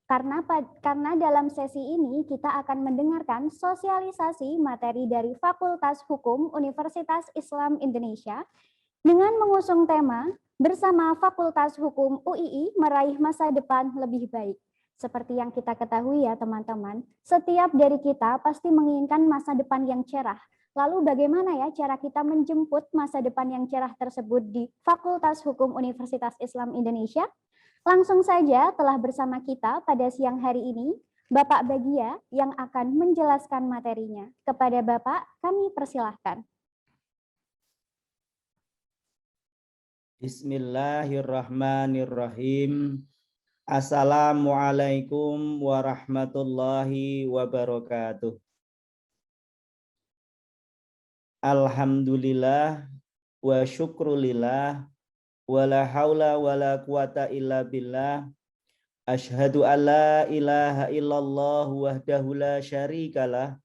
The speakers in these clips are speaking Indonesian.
Karena dalam sesi ini kita akan mendengarkan sosialisasi materi dari Fakultas Hukum Universitas Islam Indonesia dengan mengusung tema bersama Fakultas Hukum UII meraih masa depan lebih baik. Seperti yang kita ketahui ya teman-teman, setiap dari kita pasti menginginkan masa depan yang cerah. Lalu bagaimana ya cara kita menjemput masa depan yang cerah tersebut di Fakultas Hukum Universitas Islam Indonesia? Langsung saja telah bersama kita pada siang hari ini Bapak Bagia yang akan menjelaskan materinya. Kepada Bapak kami persilahkan. Bismillahirrahmanirrahim. Assalamualaikum warahmatullahi wabarakatuh. Alhamdulillah wa syukrulillah wa la haula wa la quwata illa billah. Asyhadu an la ilaha illallah wahdahu la syarikalah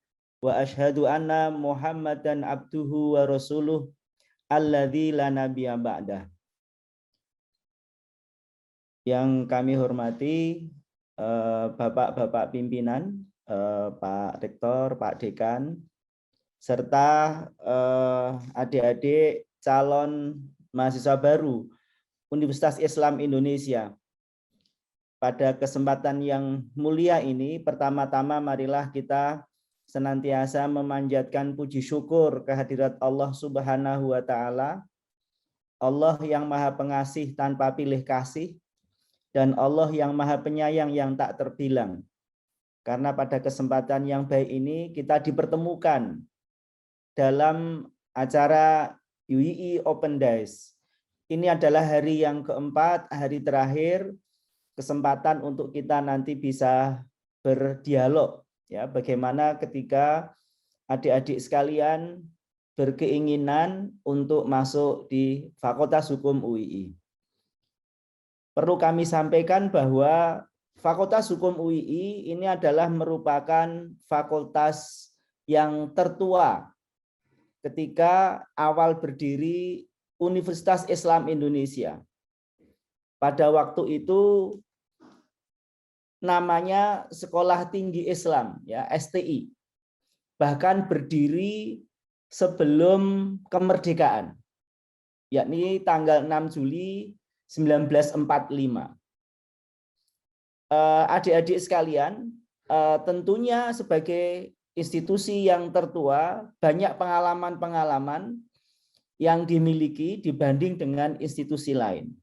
wa asyhadu anna Muhammadan abduhu wa rasuluh alladzi la nabiyya ba'dah. Yang kami hormati Bapak-bapak pimpinan, Pak Rektor, Pak Dekan, serta adik-adik calon mahasiswa baru Universitas Islam Indonesia. Pada kesempatan yang mulia ini, pertama-tama marilah kita senantiasa memanjatkan puji syukur kehadirat Allah Subhanahu wa Ta'ala, Allah yang Maha Pengasih tanpa pilih kasih, dan Allah yang Maha Penyayang yang tak terbilang. Karena pada kesempatan yang baik ini kita dipertemukan dalam acara UII Open Days. Ini adalah hari yang keempat, hari terakhir, kesempatan untuk kita nanti bisa berdialog. Ya, bagaimana ketika adik-adik sekalian berkeinginan untuk masuk di Fakultas Hukum UII. Perlu kami sampaikan bahwa Fakultas Hukum UII ini adalah merupakan fakultas yang tertua ketika awal berdiri Universitas Islam Indonesia. Pada waktu itu namanya Sekolah Tinggi Islam, ya, STI. Bahkan berdiri sebelum kemerdekaan, yakni tanggal 6 Juli 1945. Adik-adik sekalian, tentunya sebagai institusi yang tertua, banyak pengalaman-pengalaman yang dimiliki dibanding dengan institusi lain.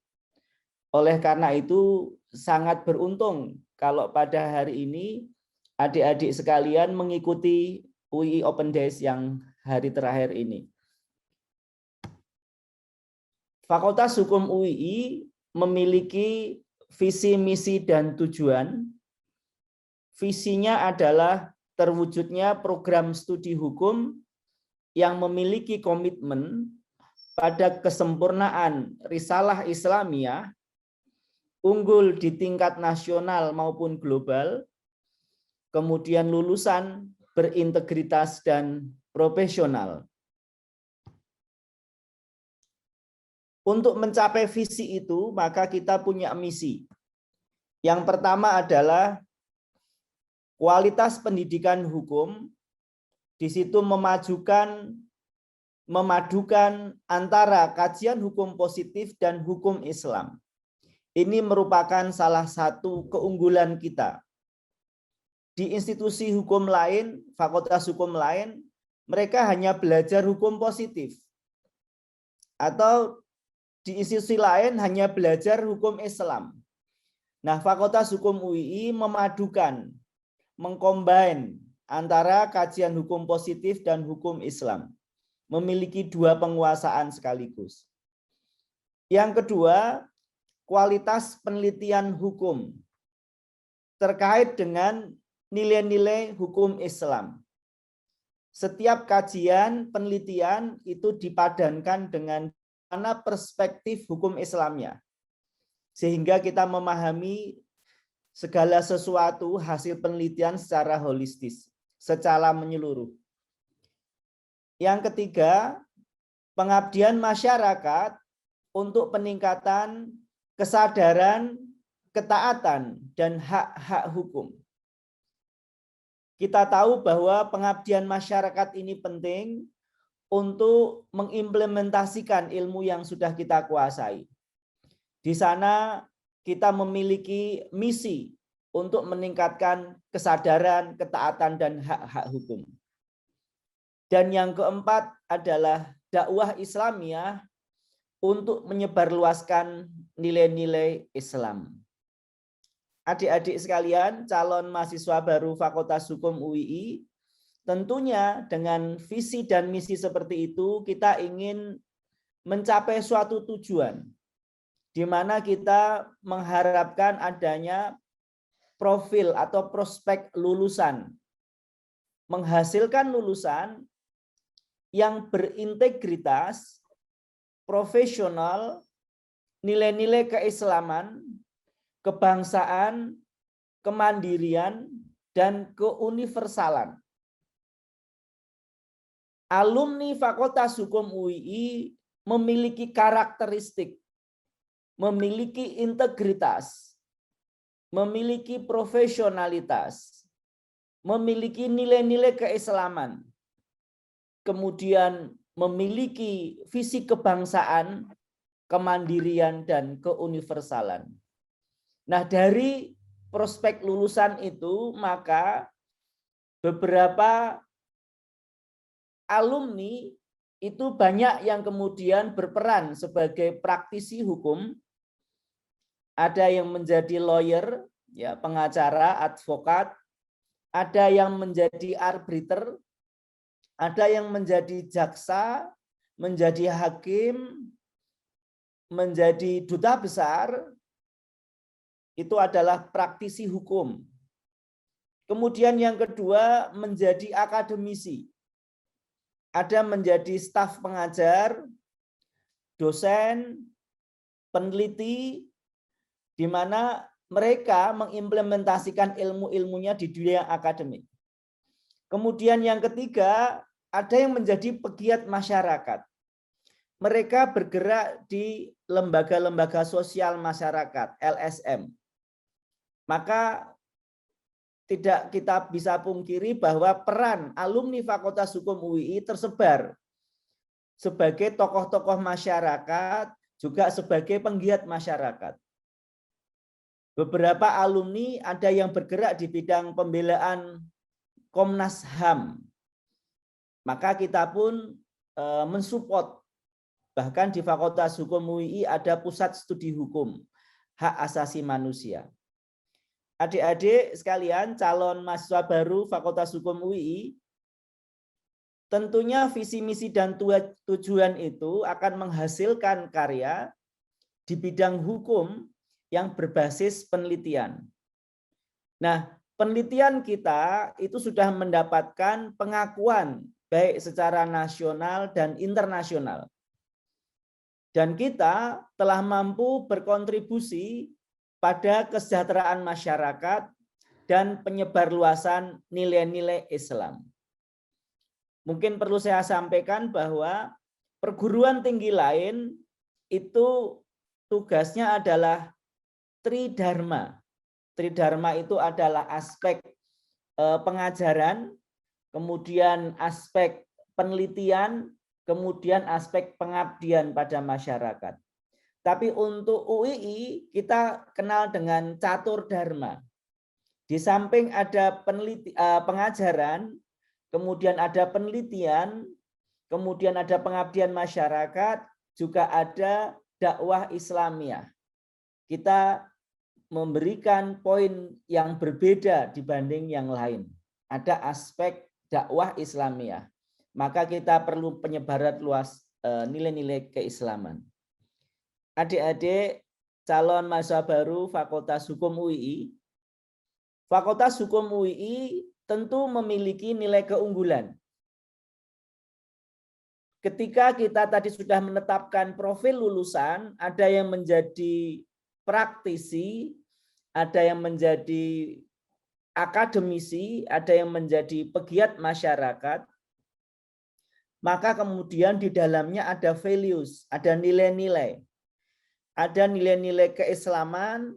Oleh karena itu, sangat beruntung kalau pada hari ini adik-adik sekalian mengikuti UII Open Days yang hari terakhir ini. Fakultas Hukum UII memiliki visi, misi, dan tujuan. Visinya adalah terwujudnya program studi hukum yang memiliki komitmen pada kesempurnaan risalah Islamiyah, unggul di tingkat nasional maupun global, kemudian lulusan berintegritas dan profesional. Untuk mencapai visi itu, maka kita punya misi. Yang pertama adalah kualitas pendidikan hukum, di situ memadukan antara kajian hukum positif dan hukum Islam. Ini merupakan salah satu keunggulan kita. Di institusi hukum lain, fakultas hukum lain, mereka hanya belajar hukum positif. Atau di institusi lain hanya belajar hukum Islam. Nah, Fakultas Hukum UII memadukan, mengcombine antara kajian hukum positif dan hukum Islam. Memiliki dua penguasaan sekaligus. Yang kedua, kualitas penelitian hukum terkait dengan nilai-nilai hukum Islam. Setiap kajian penelitian itu dipadankan dengan mana perspektif hukum Islamnya, sehingga kita memahami segala sesuatu hasil penelitian secara holistis, secara menyeluruh. Yang ketiga, pengabdian masyarakat untuk peningkatan kesadaran ketaatan dan hak-hak hukum. Kita tahu bahwa pengabdian masyarakat ini penting untuk mengimplementasikan ilmu yang sudah kita kuasai. Di sana kita memiliki misi untuk meningkatkan kesadaran, ketaatan, dan hak-hak hukum. Dan yang keempat adalah dakwah Islamiyah untuk menyebarluaskan nilai-nilai Islam. Adik-adik sekalian, calon mahasiswa baru Fakultas Hukum UII, tentunya dengan visi dan misi seperti itu kita ingin mencapai suatu tujuan di mana kita mengharapkan adanya profil atau prospek lulusan, menghasilkan lulusan yang berintegritas, profesional, nilai-nilai keislaman, kebangsaan, kemandirian, dan keuniversalan. Alumni Fakultas Hukum UII memiliki karakteristik, memiliki integritas, memiliki profesionalitas, memiliki nilai-nilai keislaman, kemudian memiliki visi kebangsaan, kemandirian, dan keuniversalan. Nah, dari prospek lulusan itu, maka beberapa alumni itu banyak yang kemudian berperan sebagai praktisi hukum. Ada yang menjadi lawyer, ya, pengacara, advokat, ada yang menjadi arbiter, ada yang menjadi jaksa, menjadi hakim, menjadi duta besar. Itu adalah praktisi hukum. Kemudian yang kedua menjadi akademisi. Ada menjadi staf pengajar, dosen, peneliti, di mana mereka mengimplementasikan ilmu-ilmunya di dunia akademik. Kemudian yang ketiga, ada yang menjadi pegiat masyarakat. Mereka bergerak di lembaga-lembaga sosial masyarakat, LSM. Maka tidak kita bisa pungkiri bahwa peran alumni Fakultas Hukum UII tersebar sebagai tokoh-tokoh masyarakat, juga sebagai penggiat masyarakat. Beberapa alumni ada yang bergerak di bidang pembelaan Komnas HAM. Maka kita pun mensupport. Bahkan di Fakultas Hukum UII ada pusat studi hukum, hak asasi manusia. Adik-adik sekalian, calon mahasiswa baru Fakultas Hukum UII, tentunya visi, misi, dan tujuan itu akan menghasilkan karya di bidang hukum yang berbasis penelitian. Nah, penelitian kita itu sudah mendapatkan pengakuan baik secara nasional dan internasional. Dan kita telah mampu berkontribusi pada kesejahteraan masyarakat dan penyebarluasan nilai-nilai Islam. Mungkin perlu saya sampaikan bahwa perguruan tinggi lain itu tugasnya adalah tridharma. Tridharma itu adalah aspek pengajaran, kemudian aspek penelitian, kemudian aspek pengabdian pada masyarakat. Tapi untuk UII kita kenal dengan catur dharma. Di samping ada pengajaran, kemudian ada penelitian, kemudian ada pengabdian masyarakat, juga ada dakwah Islamiyah. Kita memberikan poin yang berbeda dibanding yang lain. Ada aspek dakwah Islamiyah. Maka kita perlu penyebaran luas nilai-nilai keislaman. Adik-adik calon mahasiswa baru Fakultas Hukum UII, Fakultas Hukum UII tentu memiliki nilai keunggulan. Ketika kita tadi sudah menetapkan profil lulusan, ada yang menjadi praktisi, ada yang menjadi akademisi, ada yang menjadi pegiat masyarakat, maka kemudian di dalamnya ada values, ada nilai-nilai. Ada nilai-nilai keislaman,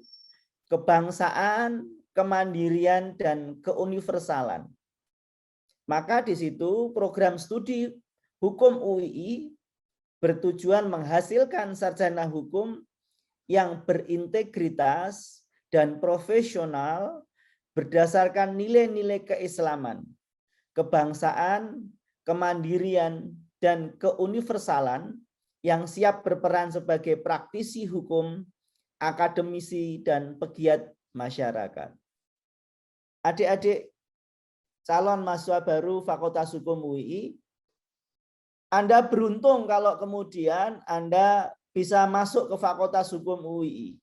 kebangsaan, kemandirian, dan keuniversalan. Maka di situ program studi hukum UII bertujuan menghasilkan sarjana hukum yang berintegritas dan profesional berdasarkan nilai-nilai keislaman, kebangsaan, kemandirian, dan keuniversalan yang siap berperan sebagai praktisi hukum, akademisi, dan pegiat masyarakat. Adik-adik calon mahasiswa baru Fakultas Hukum UII, Anda beruntung kalau kemudian Anda bisa masuk ke Fakultas Hukum UII.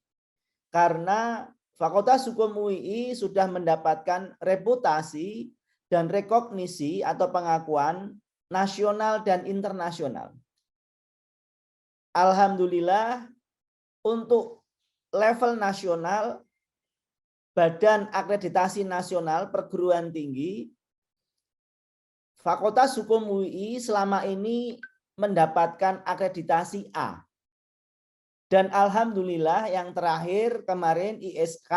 Karena Fakultas Hukum UII sudah mendapatkan reputasi dan rekognisi atau pengakuan nasional dan internasional. Alhamdulillah untuk level nasional, Badan Akreditasi Nasional Perguruan Tinggi, Fakultas Hukum UII selama ini mendapatkan akreditasi A. Dan alhamdulillah yang terakhir kemarin ISK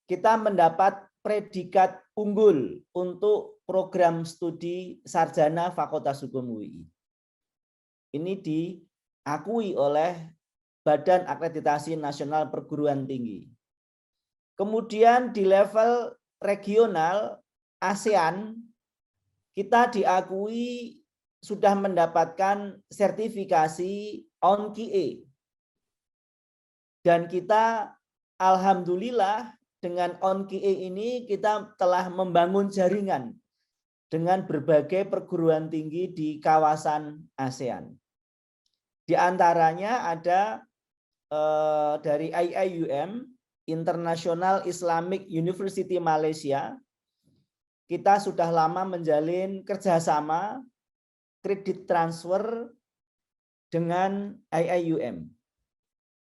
kita mendapat predikat unggul untuk program studi sarjana Fakultas Hukum UII. Ini diakui oleh Badan Akreditasi Nasional Perguruan Tinggi. Kemudian di level regional ASEAN kita diakui sudah mendapatkan sertifikasi ONQIE. Dan kita alhamdulillah dengan ONQIE ini kita telah membangun jaringan dengan berbagai perguruan tinggi di kawasan ASEAN. Di antaranya ada dari IIUM, International Islamic University Malaysia. Kita sudah lama menjalin kerjasama kredit transfer dengan IIUM.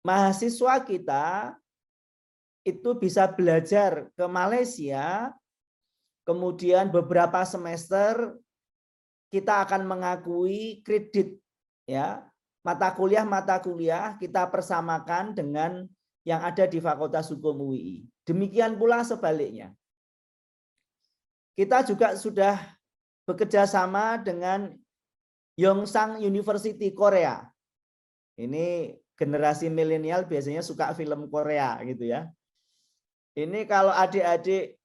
Mahasiswa kita itu bisa belajar ke Malaysia, kemudian beberapa semester kita akan mengakui kredit, ya, mata kuliah kita persamakan dengan yang ada di Fakultas Hukum UII. Demikian pula sebaliknya. Kita juga sudah bekerja sama dengan Yonsang University Korea. Ini generasi milenial biasanya suka film Korea gitu ya. Ini kalau adik-adik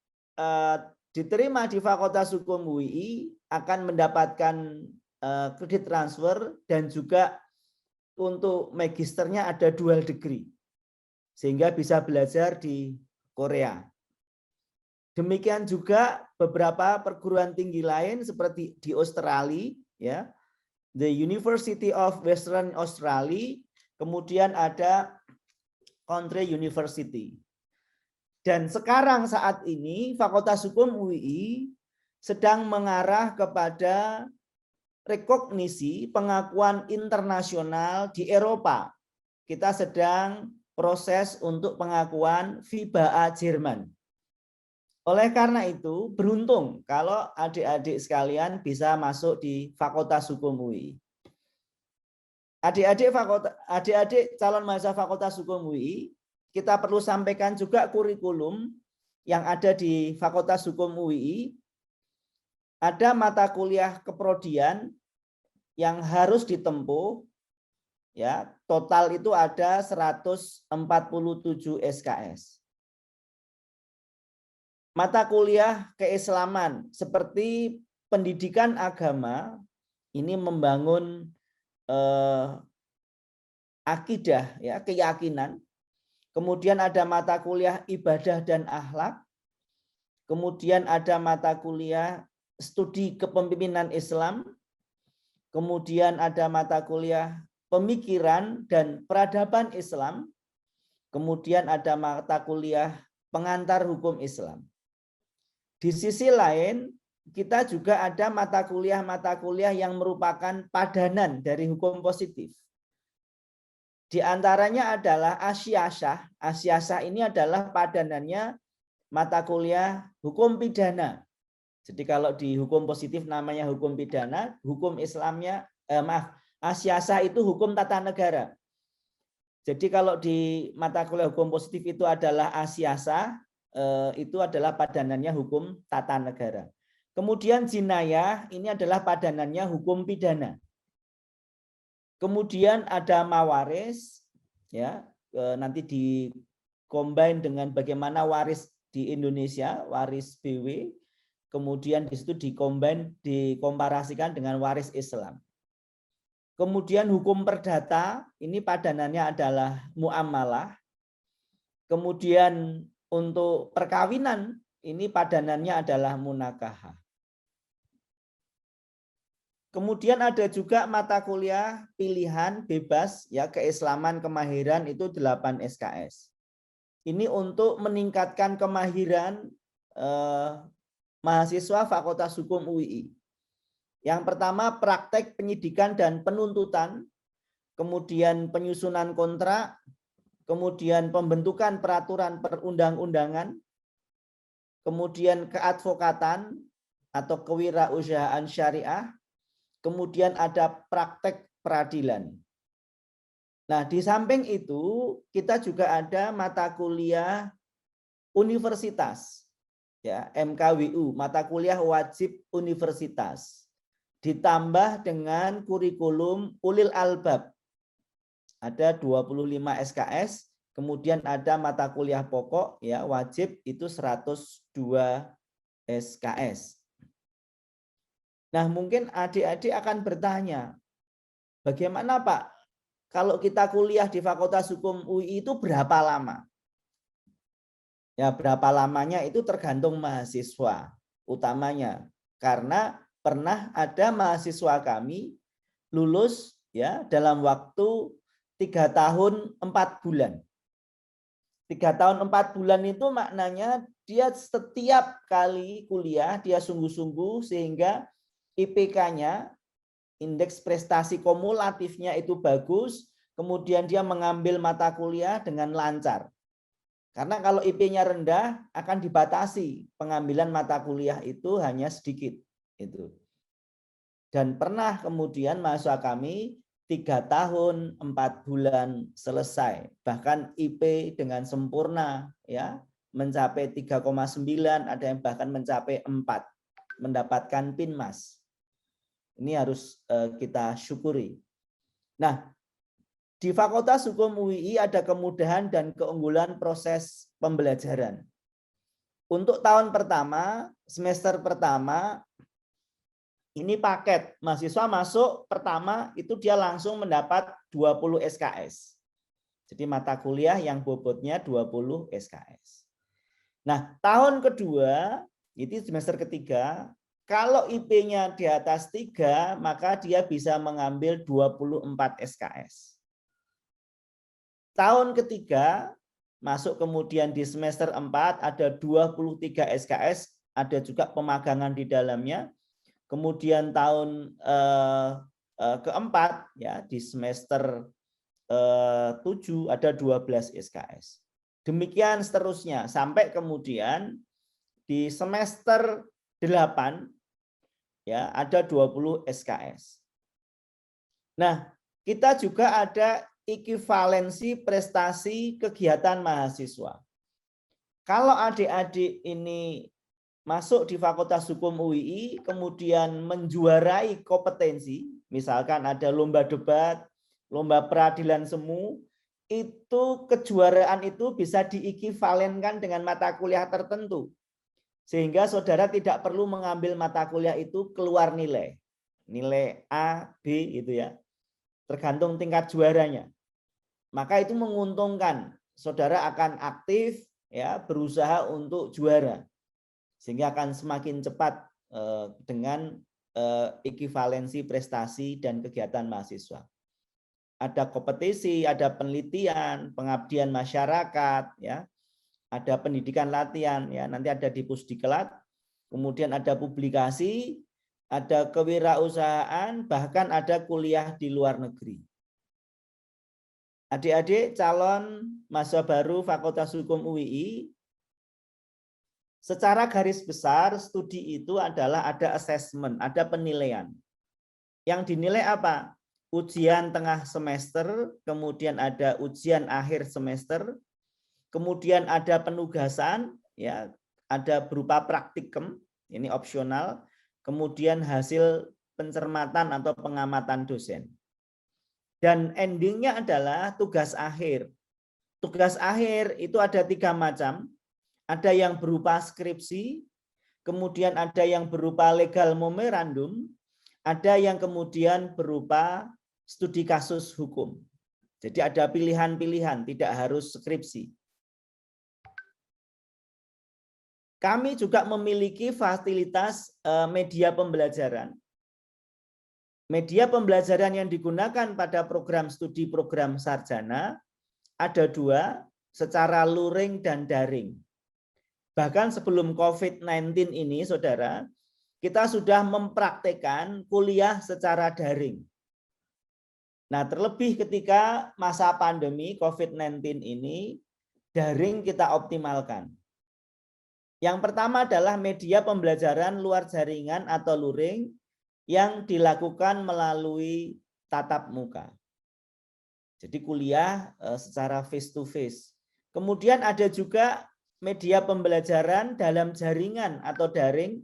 diterima di Fakultas Hukum UII akan mendapatkan kredit transfer dan juga untuk magisternya ada dual degree. Sehingga bisa belajar di Korea. Demikian juga beberapa perguruan tinggi lain seperti di Australia, ya, the University of Western Australia, kemudian ada Country University. Dan sekarang saat ini Fakultas Hukum UII sedang mengarah kepada rekognisi pengakuan internasional di Eropa. Kita sedang proses untuk pengakuan FIBA-A Jerman. Oleh karena itu, beruntung kalau adik-adik sekalian bisa masuk di Fakultas Hukum UI. Adik-adik calon mahasiswa Fakultas Hukum UI, kita perlu sampaikan juga kurikulum yang ada di Fakultas Hukum UI. Ada mata kuliah keprodian yang harus ditempuh, ya, total itu ada 147 SKS. Mata kuliah keislaman seperti pendidikan agama ini membangun akidah, ya, keyakinan. Kemudian ada mata kuliah ibadah dan akhlak. Kemudian ada mata kuliah studi kepemimpinan Islam. Kemudian ada mata kuliah pemikiran dan peradaban Islam. Kemudian ada mata kuliah pengantar hukum Islam. Di sisi lain, kita juga ada mata kuliah yang merupakan padanan dari hukum positif. Di antaranya adalah Asyasah. Asyasah ini adalah padanannya mata kuliah hukum pidana. Jadi kalau di hukum positif namanya hukum pidana, hukum Islamnya, Asyasah itu hukum tata negara. Jadi kalau di mata kuliah hukum positif itu adalah asiasa, itu adalah padanannya hukum tata negara. Kemudian jinayah ini adalah padanannya hukum pidana. Kemudian ada mawaris, ya nanti di-combine dengan bagaimana waris di Indonesia, waris BW. Kemudian di situ dikomparasikan dengan waris Islam. Kemudian hukum perdata, ini padanannya adalah muamalah. Kemudian untuk perkawinan, ini padanannya adalah munakahah. Kemudian ada juga mata kuliah pilihan bebas, ya keislaman kemahiran itu 8 SKS. Ini untuk meningkatkan kemahiran mahasiswa Fakultas Hukum UII. Yang pertama praktek penyidikan dan penuntutan, kemudian penyusunan kontrak, kemudian pembentukan peraturan perundang-undangan, kemudian keadvokatan atau kewirausahaan syariah, kemudian ada praktek peradilan. Nah, di samping itu kita juga ada mata kuliah universitas, ya MKWU, mata kuliah wajib universitas. Ditambah dengan kurikulum ulil albab. Ada 25 SKS, kemudian ada mata kuliah pokok ya wajib itu 102 SKS. Nah, mungkin adik-adik akan bertanya, bagaimana Pak kalau kita kuliah di Fakultas Hukum UI itu berapa lama? Ya, berapa lamanya itu tergantung mahasiswa utamanya. Karena pernah ada mahasiswa kami lulus ya dalam waktu 3 tahun 4 bulan. 3 tahun 4 bulan itu maknanya dia setiap kali kuliah dia sungguh-sungguh sehingga IPK-nya, indeks prestasi kumulatifnya itu bagus, kemudian dia mengambil mata kuliah dengan lancar. Karena kalau IP-nya rendah akan dibatasi pengambilan mata kuliah itu hanya sedikit. Itu. Dan pernah kemudian mahasiswa kami 3 tahun 4 bulan selesai, bahkan IP dengan sempurna ya mencapai 3,9, ada yang bahkan mencapai 4, mendapatkan PINMAS. Ini harus kita syukuri. Nah, di Fakultas Hukum UII ada kemudahan dan keunggulan proses pembelajaran. Untuk tahun pertama, semester pertama, ini paket. Mahasiswa masuk pertama itu dia langsung mendapat 20 SKS. Jadi mata kuliah yang bobotnya 20 SKS. Nah, tahun kedua, itu semester ketiga, kalau IP-nya di atas 3, maka dia bisa mengambil 24 SKS. Tahun ketiga, masuk kemudian di semester 4 ada 23 SKS, ada juga pemagangan di dalamnya. Kemudian tahun keempat ya di semester 7 ada 12 SKS. Demikian seterusnya sampai kemudian di semester 8 ya ada 20 SKS. Nah, kita juga ada ekivalensi prestasi kegiatan mahasiswa. Kalau adik-adik ini masuk di Fakultas Hukum UII, kemudian menjuarai kompetensi, misalkan ada lomba debat, lomba peradilan semu, itu kejuaraan itu bisa diekivalenkan dengan mata kuliah tertentu. Sehingga saudara tidak perlu mengambil mata kuliah itu keluar nilai. Nilai A, B itu ya. Tergantung tingkat juaranya. Maka itu menguntungkan. Saudara akan aktif ya berusaha untuk juara. Sehingga akan semakin cepat dengan ekivalensi prestasi dan kegiatan mahasiswa. Ada kompetisi, ada penelitian, pengabdian masyarakat, ya, ada pendidikan latihan, ya, nanti ada di Pusdiklat, kemudian ada publikasi, ada kewirausahaan, bahkan ada kuliah di luar negeri. Adik-adik calon mahasiswa baru Fakultas Hukum UII, secara garis besar studi itu adalah ada assessment, ada penilaian. Yang dinilai apa? ujian tengah semester, kemudian ada ujian akhir semester, kemudian ada penugasan, ya, ada berupa praktikum, ini opsional, kemudian hasil pencermatan atau pengamatan dosen. Dan endingnya adalah tugas akhir. Tugas akhir itu ada 3 macam, ada yang berupa skripsi, kemudian ada yang berupa legal memorandum, ada yang kemudian berupa studi kasus hukum. Jadi ada pilihan-pilihan, tidak harus skripsi. Kami juga memiliki fasilitas media pembelajaran. Media pembelajaran yang digunakan pada program studi program sarjana ada 2, secara luring dan daring. Bahkan sebelum COVID-19 ini, saudara, kita sudah mempraktekkan kuliah secara daring. Nah, terlebih ketika masa pandemi COVID-19 ini, daring kita optimalkan. Yang pertama adalah media pembelajaran luar jaringan atau luring yang dilakukan melalui tatap muka. Jadi kuliah secara face to face. Kemudian ada juga media pembelajaran dalam jaringan atau daring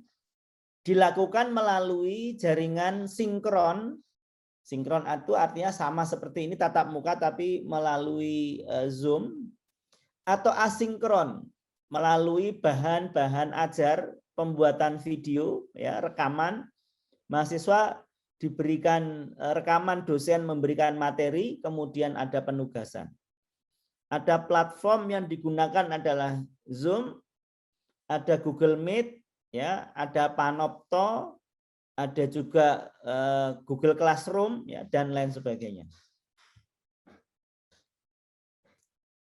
dilakukan melalui jaringan sinkron. Sinkron itu artinya sama seperti ini tatap muka tapi melalui Zoom, atau asinkron melalui bahan-bahan ajar, pembuatan video, ya, rekaman. Mahasiswa diberikan rekaman, dosen memberikan materi, kemudian ada penugasan. Ada platform yang digunakan adalah Zoom, ada Google Meet, ya, ada Panopto, ada juga Google Classroom, ya, dan lain sebagainya.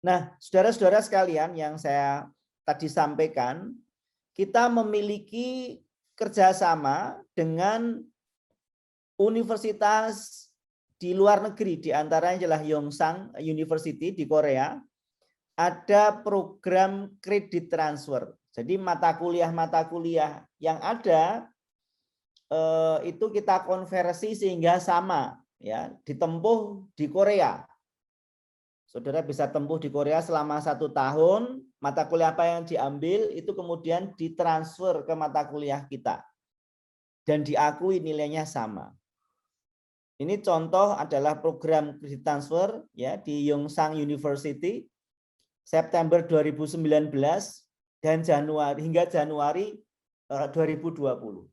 Nah, saudara-saudara sekalian yang saya tadi sampaikan, kita memiliki kerjasama dengan universitas di luar negeri, di antaranya adalah Yonsang University di Korea. Ada program kredit transfer. Jadi mata kuliah yang ada itu kita konversi sehingga sama, ya, ditempuh di Korea. Saudara bisa tempuh di Korea selama 1 tahun, mata kuliah apa yang diambil itu kemudian ditransfer ke mata kuliah kita dan diakui nilainya sama. Ini contoh adalah program kredit transfer, ya, di Yonsang University September 2019 dan hingga Januari 2020.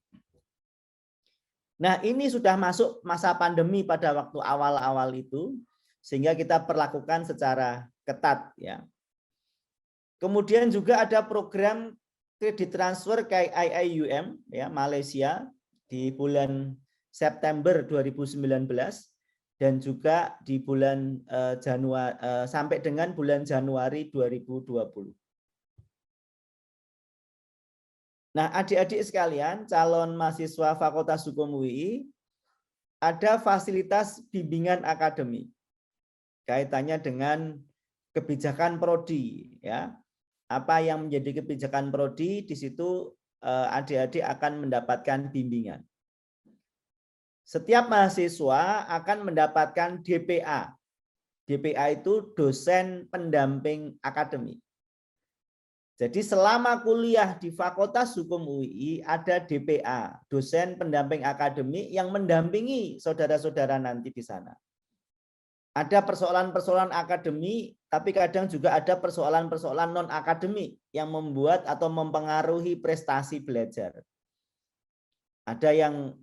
Nah, ini sudah masuk masa pandemi pada waktu awal-awal itu, sehingga kita perlakukan secara ketat, ya. Kemudian juga ada program kredit transfer KIIUM, ya, Malaysia di bulan September 2019 dan juga di bulan Januari sampai dengan bulan Januari 2020. Nah, adik-adik sekalian, calon mahasiswa Fakultas Hukum UI, ada fasilitas bimbingan akademik kaitannya dengan kebijakan prodi, ya. Apa yang menjadi kebijakan prodi, di situ adik-adik akan mendapatkan bimbingan. Setiap mahasiswa akan mendapatkan DPA. DPA itu dosen pendamping akademik. Jadi selama kuliah di Fakultas Hukum UI ada DPA, dosen pendamping akademik yang mendampingi saudara-saudara nanti di sana. Ada persoalan-persoalan akademik, tapi kadang juga ada persoalan-persoalan non-akademik yang membuat atau mempengaruhi prestasi belajar. Ada yang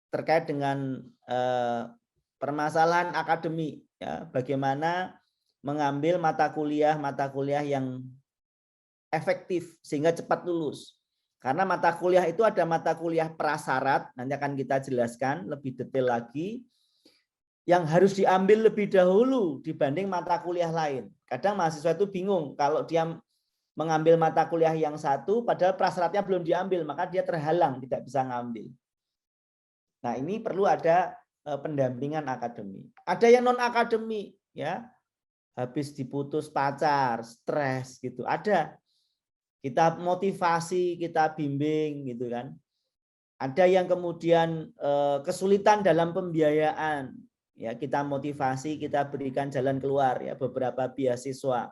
terkait dengan permasalahan akademik, ya, bagaimana mengambil mata kuliah yang efektif sehingga cepat lulus. Karena mata kuliah itu ada mata kuliah prasyarat, nanti akan kita jelaskan lebih detail lagi, yang harus diambil lebih dahulu dibanding mata kuliah lain. Kadang mahasiswa itu bingung kalau dia mengambil mata kuliah yang satu padahal prasyaratnya belum diambil, maka dia terhalang tidak bisa ngambil. Nah, ini perlu ada pendampingan akademik. Ada yang non akademik, ya, habis diputus pacar, stres gitu, ada. Kita motivasi, kita bimbing gitu kan. Ada yang kemudian kesulitan dalam pembiayaan, ya kita motivasi, kita berikan jalan keluar ya beberapa beasiswa.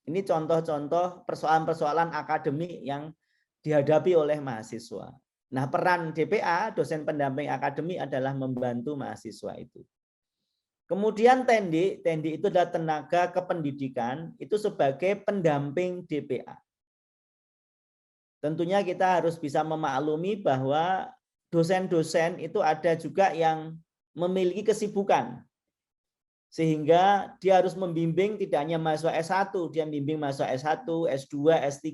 Ini contoh-contoh persoalan-persoalan akademik yang dihadapi oleh mahasiswa. Nah, peran DPA, dosen pendamping akademik, adalah membantu mahasiswa itu. Kemudian Tendi itu adalah tenaga kependidikan, itu sebagai pendamping DPA. Tentunya kita harus bisa memaklumi bahwa dosen-dosen itu ada juga yang memiliki kesibukan. Sehingga dia harus membimbing tidak hanya mahasiswa S1, dia membimbing mahasiswa S1, S2, S3.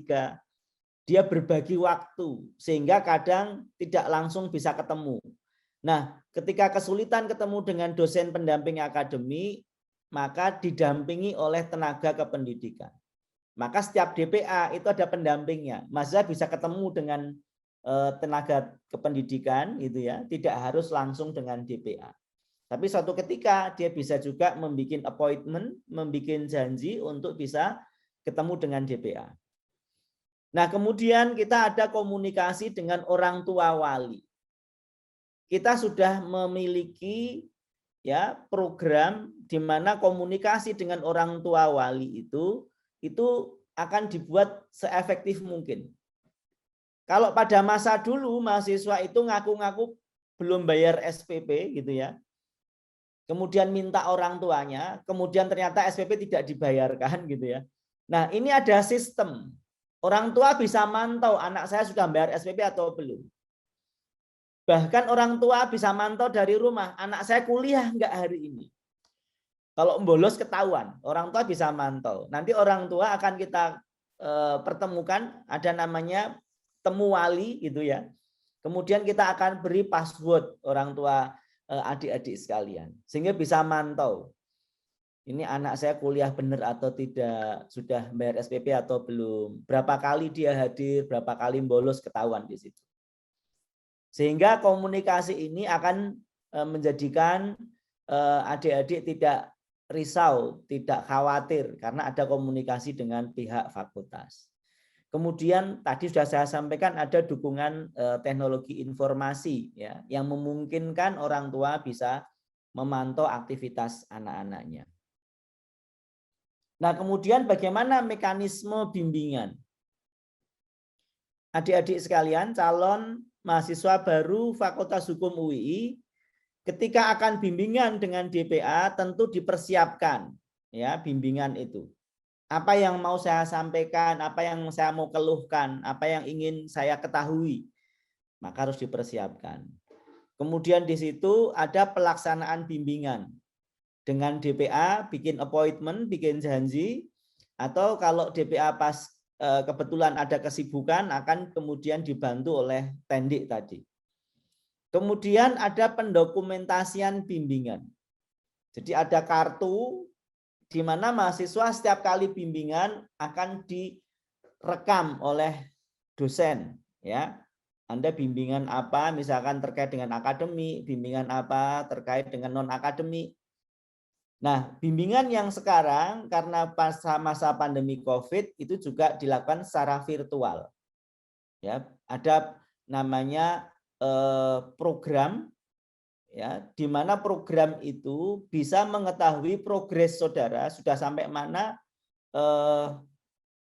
Dia berbagi waktu, sehingga kadang tidak langsung bisa ketemu. Nah, ketika kesulitan ketemu dengan dosen pendamping akademik, maka didampingi oleh tenaga kependidikan. Maka setiap DPA itu ada pendampingnya. Mahasiswa bisa ketemu dengan tenaga kependidikan, gitu ya, tidak harus langsung dengan DPA. Tapi suatu ketika dia bisa juga membuat appointment, membuat janji untuk bisa ketemu dengan DPA. Nah, kemudian kita ada komunikasi dengan orang tua wali. Kita sudah memiliki ya program di mana komunikasi dengan orang tua wali itu akan dibuat seefektif mungkin. Kalau pada masa dulu mahasiswa itu ngaku-ngaku belum bayar SPP gitu ya. Kemudian minta orang tuanya, kemudian ternyata SPP tidak dibayarkan gitu ya. Nah, ini ada sistem. Orang tua bisa mantau anak saya sudah bayar SPP atau belum. Bahkan orang tua bisa mantau dari rumah, anak saya kuliah enggak hari ini. Kalau bolos ketahuan, orang tua bisa mantau. Nanti orang tua akan kita pertemukan, ada namanya temu wali gitu ya. Kemudian kita akan beri password orang tua adik-adik sekalian, sehingga bisa mantau. Ini anak saya kuliah benar atau tidak, sudah bayar SPP atau belum, berapa kali dia hadir, berapa kali bolos, ketahuan di situ. Sehingga komunikasi ini akan menjadikan adik-adik tidak risau, tidak khawatir karena ada komunikasi dengan pihak fakultas. Kemudian tadi sudah saya sampaikan ada dukungan teknologi informasi ya, yang memungkinkan orang tua bisa memantau aktivitas anak-anaknya. Nah, kemudian bagaimana mekanisme bimbingan? Adik-adik sekalian, calon mahasiswa baru Fakultas Hukum UII ketika akan bimbingan dengan DPA tentu dipersiapkan ya bimbingan itu. Apa yang mau saya sampaikan, apa yang saya mau keluhkan, apa yang ingin saya ketahui, maka harus dipersiapkan. Kemudian di situ ada pelaksanaan bimbingan dengan DPA, bikin appointment, bikin janji, atau kalau DPA pas kebetulan ada kesibukan akan kemudian dibantu oleh Tendik tadi. Kemudian ada pendokumentasian bimbingan. Jadi ada kartu di mana mahasiswa setiap kali bimbingan akan direkam oleh dosen ya. Anda bimbingan apa misalkan terkait dengan akademik, bimbingan apa terkait dengan non akademik. Nah, bimbingan yang sekarang karena masa pandemi Covid itu juga dilakukan secara virtual. Ya, ada namanya program ya, di mana program itu bisa mengetahui progres saudara sudah sampai mana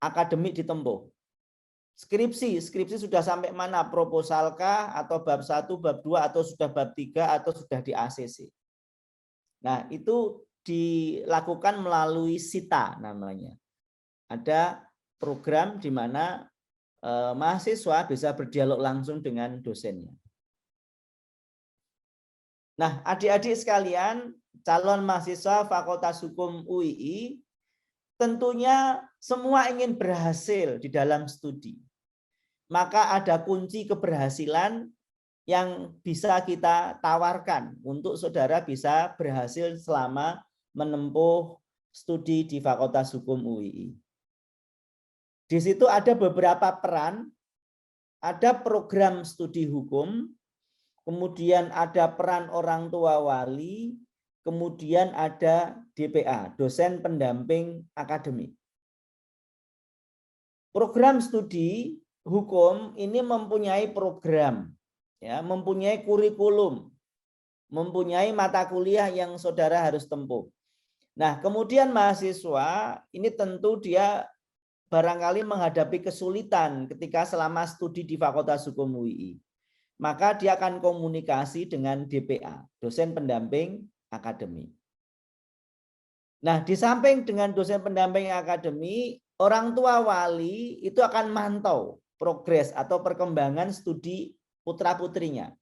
akademik ditempuh. Skripsi sudah sampai mana, proposalkah atau bab 1, bab 2 atau sudah bab 3 atau sudah di ACC. Nah, itu dilakukan melalui SITA namanya. Ada program di mana mahasiswa bisa berdialog langsung dengan dosennya. Nah, adik-adik sekalian, calon mahasiswa Fakultas Hukum UII, tentunya semua ingin berhasil di dalam studi. Maka ada kunci keberhasilan yang bisa kita tawarkan untuk saudara bisa berhasil selama menempuh studi di Fakultas Hukum UII. Di situ ada beberapa peran, ada program studi hukum, kemudian ada peran orang tua wali, kemudian ada DPA, dosen pendamping akademik. Program studi hukum ini mempunyai program, ya, mempunyai kurikulum mempunyai mata kuliah yang saudara harus tempuh. Nah, kemudian mahasiswa ini tentu dia barangkali menghadapi kesulitan ketika selama studi di Fakultas Hukum UI. Maka dia akan komunikasi dengan DPA, dosen pendamping akademik. Nah, di samping dengan dosen pendamping akademik, orang tua wali itu akan mantau progres atau perkembangan studi putra-putrinya.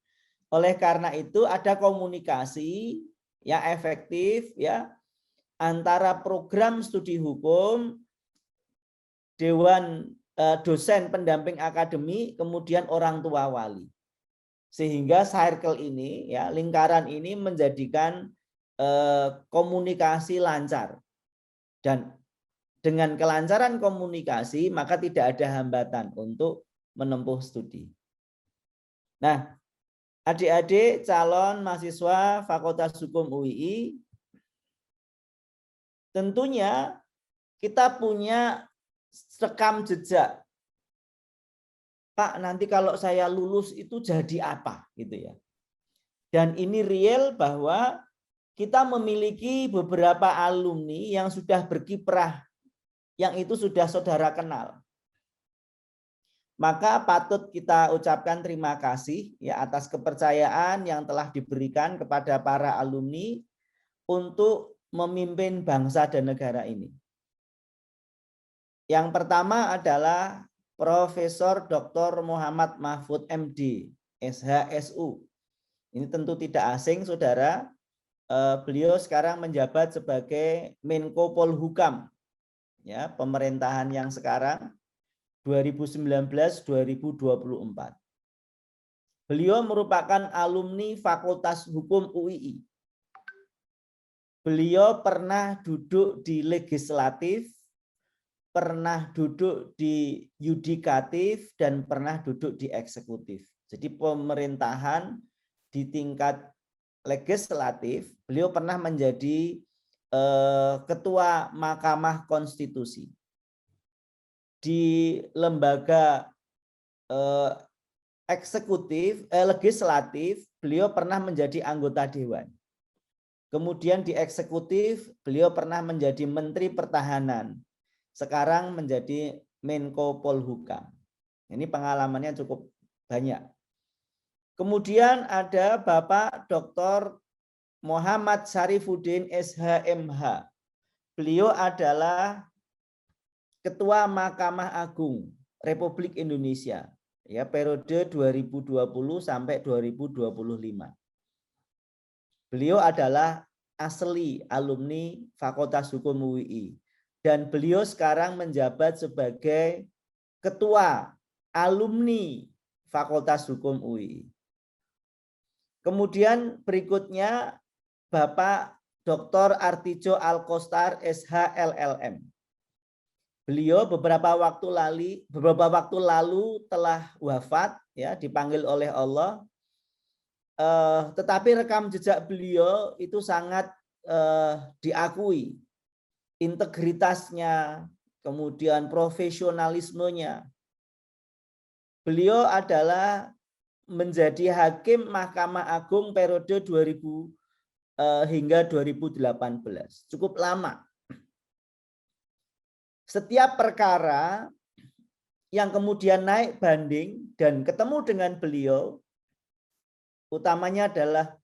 Oleh karena itu ada komunikasi yang efektif ya antara program studi hukum, dewan dosen pendamping akademik, kemudian orang tua wali. Sehingga circle ini ya lingkaran ini menjadikan komunikasi lancar, dan dengan kelancaran komunikasi maka tidak ada hambatan untuk menempuh studi. Nah, adik-adik calon mahasiswa Fakultas Hukum UII, tentunya kita punya rekam jejak. Pak, nanti kalau saya lulus itu jadi apa gitu ya. Dan ini real bahwa kita memiliki beberapa alumni yang sudah berkiprah, yang itu sudah saudara kenal. Maka patut kita ucapkan terima kasih ya atas kepercayaan yang telah diberikan kepada para alumni untuk memimpin bangsa dan negara ini. Yang pertama adalah Profesor Dr. Muhammad Mahfud MD, SHSU. Ini tentu tidak asing, saudara. Beliau sekarang menjabat sebagai Menko Polhukam, ya, pemerintahan yang sekarang 2019-2024. Beliau merupakan alumni Fakultas Hukum UII. Beliau pernah duduk di legislatif, pernah duduk di yudikatif, dan pernah duduk di eksekutif. Jadi pemerintahan di tingkat legislatif, beliau pernah menjadi ketua Mahkamah Konstitusi. Di lembaga legislatif, beliau pernah menjadi anggota dewan. Kemudian di eksekutif, beliau pernah menjadi Menteri Pertahanan. Sekarang menjadi Menko Polhukam. Ini pengalamannya cukup banyak. Kemudian ada Bapak Dr. Muhammad Syarifuddin SHMH. Beliau adalah Ketua Mahkamah Agung Republik Indonesia ya periode 2020 sampai 2025. Beliau adalah asli alumni Fakultas Hukum UII dan beliau sekarang menjabat sebagai Ketua Alumni Fakultas Hukum UII. Kemudian berikutnya Bapak Dr. Artijo Alkostar SHLLM. Beliau beberapa waktu lalu telah wafat ya, dipanggil oleh Allah. Tetapi rekam jejak beliau itu sangat diakui. Integritasnya, kemudian profesionalismenya. Beliau adalah menjadi hakim Mahkamah Agung periode 2000 hingga 2018. Cukup lama. Setiap perkara yang kemudian naik banding dan ketemu dengan beliau, utamanya adalah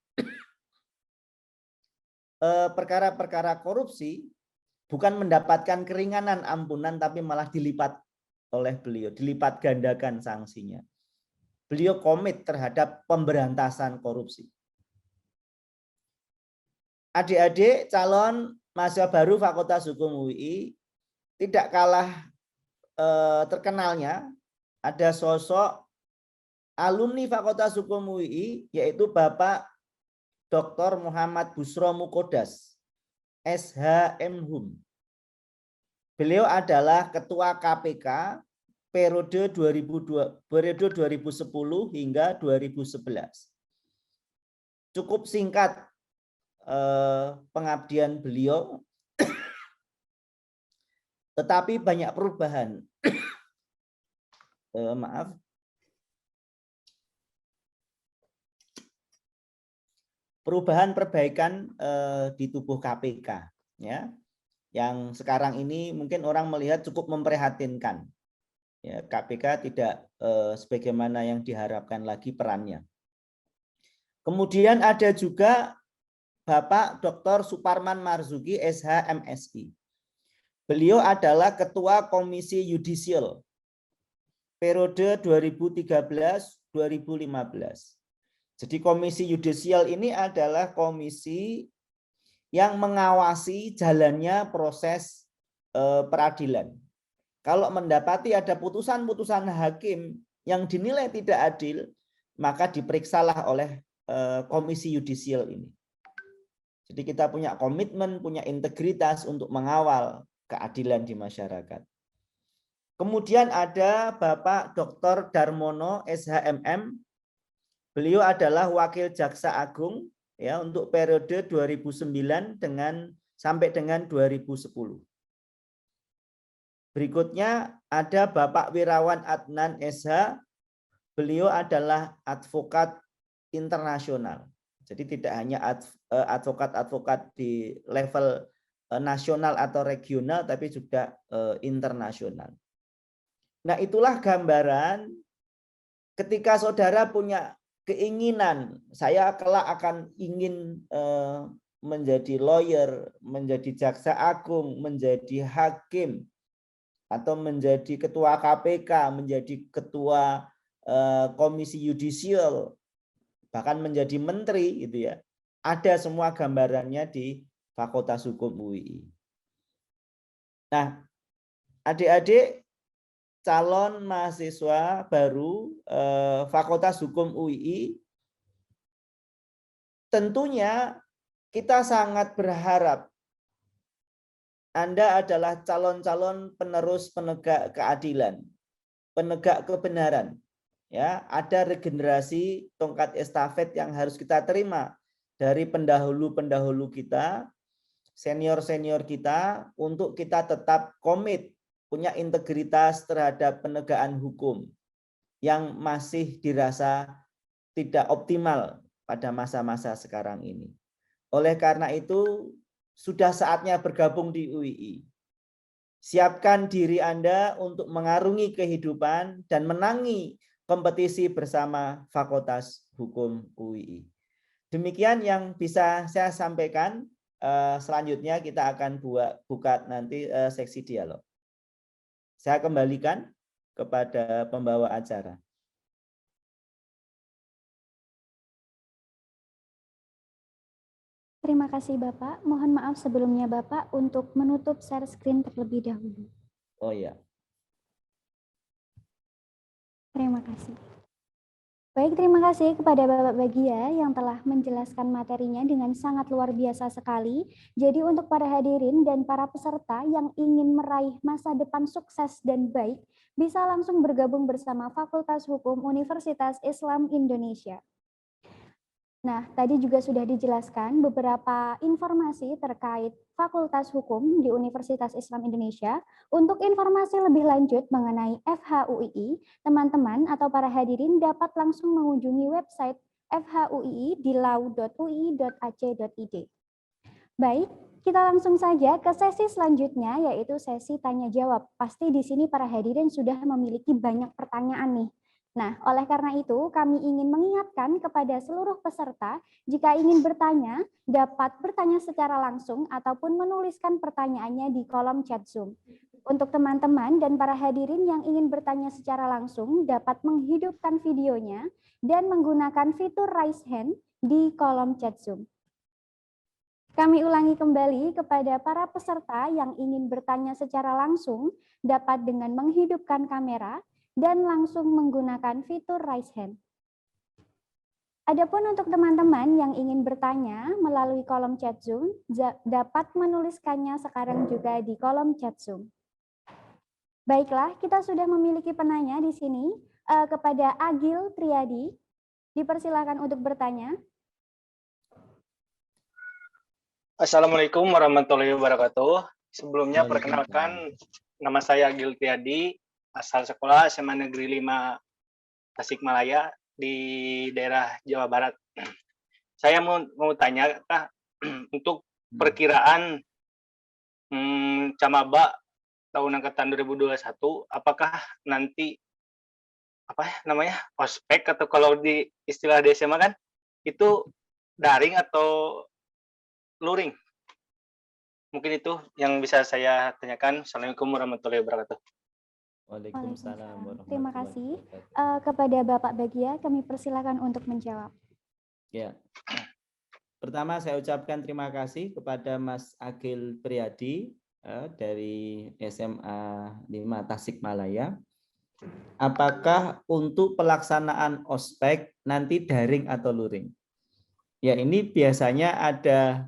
perkara-perkara korupsi, bukan mendapatkan keringanan ampunan, tapi malah dilipat oleh beliau, dilipat gandakan sanksinya. Beliau komit terhadap pemberantasan korupsi. Adik-adik calon mahasiswa baru Fakultas Hukum UI, tidak kalah terkenalnya ada sosok alumni Fakultas Hukum UI, yaitu Bapak Dr. Muhammad Busro Mukodas, SHMHum. Beliau adalah Ketua KPK periode 2010 hingga 2011. Cukup singkat pengabdian beliau, tetapi banyak perubahan. Maaf. perubahan perbaikan di tubuh KPK, ya, yang sekarang ini mungkin orang melihat cukup memprihatinkan. Ya, KPK tidak sebagaimana yang diharapkan lagi perannya. Kemudian ada juga Bapak Dr. Suparman Marzuki, SH, MSI. Beliau adalah Ketua Komisi Yudisial periode 2013-2015. Jadi Komisi Yudisial ini adalah komisi yang mengawasi jalannya proses peradilan. Kalau mendapati ada putusan-putusan hakim yang dinilai tidak adil, maka diperiksalah oleh Komisi Yudisial ini. Jadi kita punya komitmen, punya integritas untuk mengawal keadilan di masyarakat. Kemudian ada Bapak Dr. Darmono, SHMM. Beliau adalah Wakil Jaksa Agung ya untuk periode 2009 sampai dengan 2010. Berikutnya ada Bapak Wirawan Adnan SH. Beliau adalah advokat internasional. Jadi tidak hanya advokat-advokat di level nasional atau regional, tapi juga internasional. Nah, itulah gambaran ketika saudara punya keinginan, saya kelak akan ingin menjadi lawyer, menjadi jaksa agung, menjadi hakim, atau menjadi ketua KPK, menjadi ketua komisi yudisial, bahkan menjadi menteri, gitu ya. Ada semua gambarannya di Fakultas Hukum UII. Nah, adik-adik calon mahasiswa baru Fakultas Hukum UII, tentunya kita sangat berharap Anda adalah calon-calon penerus penegak keadilan, penegak kebenaran. Ya, ada regenerasi tongkat estafet yang harus kita terima dari pendahulu-pendahulu kita, senior-senior kita, untuk kita tetap komit punya integritas terhadap penegakan hukum yang masih dirasa tidak optimal pada masa-masa sekarang ini. Oleh karena itu, sudah saatnya bergabung di UII. Siapkan diri Anda untuk mengarungi kehidupan dan menangi kompetisi bersama Fakultas Hukum UII. Demikian yang bisa saya sampaikan. Selanjutnya kita akan buka nanti seksi dialog. Saya kembalikan kepada pembawa acara. Terima kasih Bapak. Mohon maaf sebelumnya Bapak untuk menutup share screen terlebih dahulu. Oh ya. Terima kasih. Baik, terima kasih kepada Bapak Bagia yang telah menjelaskan materinya dengan sangat luar biasa sekali. Jadi untuk para hadirin dan para peserta yang ingin meraih masa depan sukses dan baik, bisa langsung bergabung bersama Fakultas Hukum Universitas Islam Indonesia. Nah, tadi juga sudah dijelaskan beberapa informasi terkait Fakultas Hukum di Universitas Islam Indonesia. Untuk informasi lebih lanjut mengenai FHUII, teman-teman atau para hadirin dapat langsung mengunjungi website FHUII di lau.ui.ac.id. Baik, kita langsung saja ke sesi selanjutnya, yaitu sesi tanya-jawab. Pasti di sini para hadirin sudah memiliki banyak pertanyaan nih. Nah, oleh karena itu kami ingin mengingatkan kepada seluruh peserta, jika ingin bertanya, dapat bertanya secara langsung ataupun menuliskan pertanyaannya di kolom chat Zoom. Untuk teman-teman dan para hadirin yang ingin bertanya secara langsung, dapat menghidupkan videonya dan menggunakan fitur raise hand di kolom chat Zoom. Kami ulangi kembali kepada para peserta yang ingin bertanya secara langsung, dapat dengan menghidupkan kamera dan langsung menggunakan fitur raise hand. Adapun untuk teman-teman yang ingin bertanya melalui kolom chat Zoom, dapat menuliskannya sekarang juga di kolom chat Zoom. Baiklah, kita sudah memiliki penanya di sini kepada Agil Triadi. Dipersilakan untuk bertanya. Assalamualaikum warahmatullahi wabarakatuh. Sebelumnya perkenalkan, nama saya Agil Triadi, asal sekolah SMA Negeri 5 Tasikmalaya di daerah Jawa Barat. saya mau tanya, Kak, untuk perkiraan Camaba tahun angkatan 2021, apakah nanti apa ya namanya ospek, atau kalau di istilah di SMA kan itu daring atau luring? Mungkin itu yang bisa saya tanyakan. Assalamualaikum warahmatullahi wabarakatuh. Waalaikumsalam Terima warahmatullahi kasih. wabarakatuh. Kepada Bapak Bagia, kami persilakan untuk menjawab. Ya. Pertama saya ucapkan terima kasih kepada Mas Agil Priadi dari SMA 5 Tasikmalaya. Apakah untuk pelaksanaan ospek nanti daring atau luring? Ya, ini biasanya ada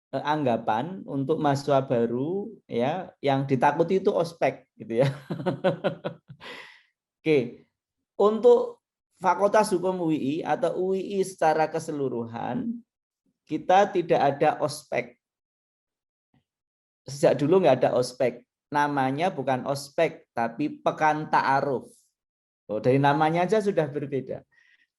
anggapan untuk mahasiswa baru ya yang ditakuti itu ospek gitu ya. Oke, untuk Fakultas Hukum UII atau UII secara keseluruhan kita tidak ada ospek. Sejak dulu nggak ada ospek. Namanya bukan ospek tapi pekan ta'aruf. Oh, dari namanya aja sudah berbeda.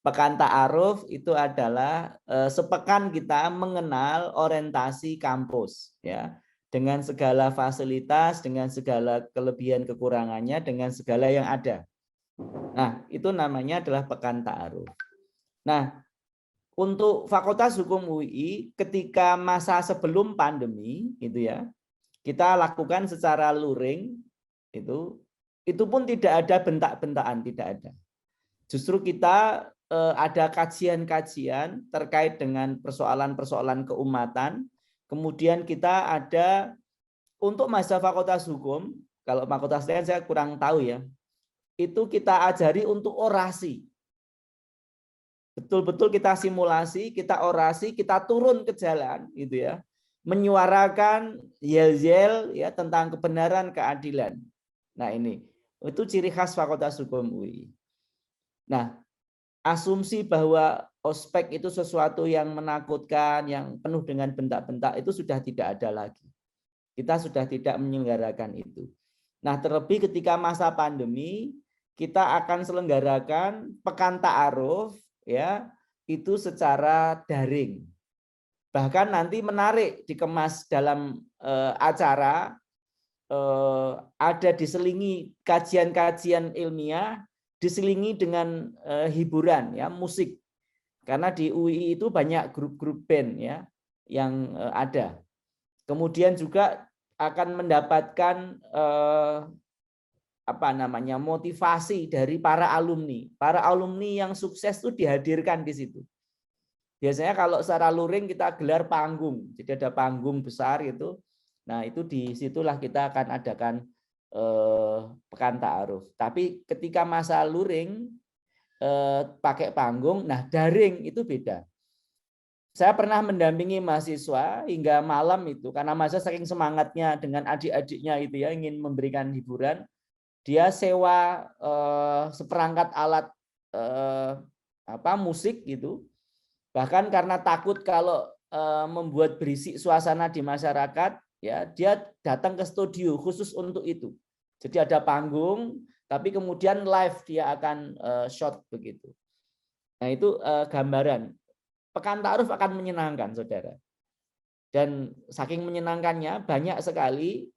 Pekan ta'aruf itu adalah sepekan kita mengenal orientasi kampus ya, dengan segala fasilitas, dengan segala kelebihan kekurangannya, dengan segala yang ada. Nah, itu namanya adalah pekan ta'aruf. Nah, untuk Fakultas Hukum UI ketika masa sebelum pandemi itu ya, kita lakukan secara luring itu pun tidak ada bentak-bentakan, tidak ada. Justru kita ada kajian-kajian terkait dengan persoalan-persoalan keumatan. Kemudian kita ada untuk mahasiswa Fakultas Hukum, kalau fakultas lain saya kurang tahu ya, itu kita ajari untuk orasi. Betul-betul kita simulasi, kita orasi, kita turun ke jalan gitu ya. Menyuarakan yel-yel ya tentang kebenaran, keadilan. Nah, ini itu ciri khas Fakultas Hukum UI. Nah, asumsi bahwa ospek itu sesuatu yang menakutkan, yang penuh dengan bentak-bentak itu sudah tidak ada lagi. Kita sudah tidak menyelenggarakan itu. Nah, terlebih ketika masa pandemi, kita akan selenggarakan pekan ta'aruf ya, itu secara daring. Bahkan nanti menarik dikemas dalam acara, ada diselingi kajian-kajian ilmiah, diselingi dengan hiburan ya, musik. Karena di UI itu banyak grup-grup band ya yang ada. Kemudian juga akan mendapatkan motivasi dari para alumni. Para alumni yang sukses itu dihadirkan di situ. Biasanya kalau secara luring kita gelar panggung. Jadi ada panggung besar itu. Nah, itu disitulah kita akan adakan pekan ta'aruf. Tapi ketika masa luring pakai panggung, nah daring itu beda. Saya pernah mendampingi mahasiswa hingga malam itu karena mahasiswa saking semangatnya dengan adik-adiknya itu ya ingin memberikan hiburan, dia sewa seperangkat alat musik gitu. Bahkan karena takut kalau membuat berisik suasana di masyarakat, ya dia datang ke studio khusus untuk itu. Jadi ada panggung, tapi kemudian live dia akan shot begitu. Nah, itu gambaran. Pekan ta'aruf akan menyenangkan, saudara. Dan saking menyenangkannya, banyak sekali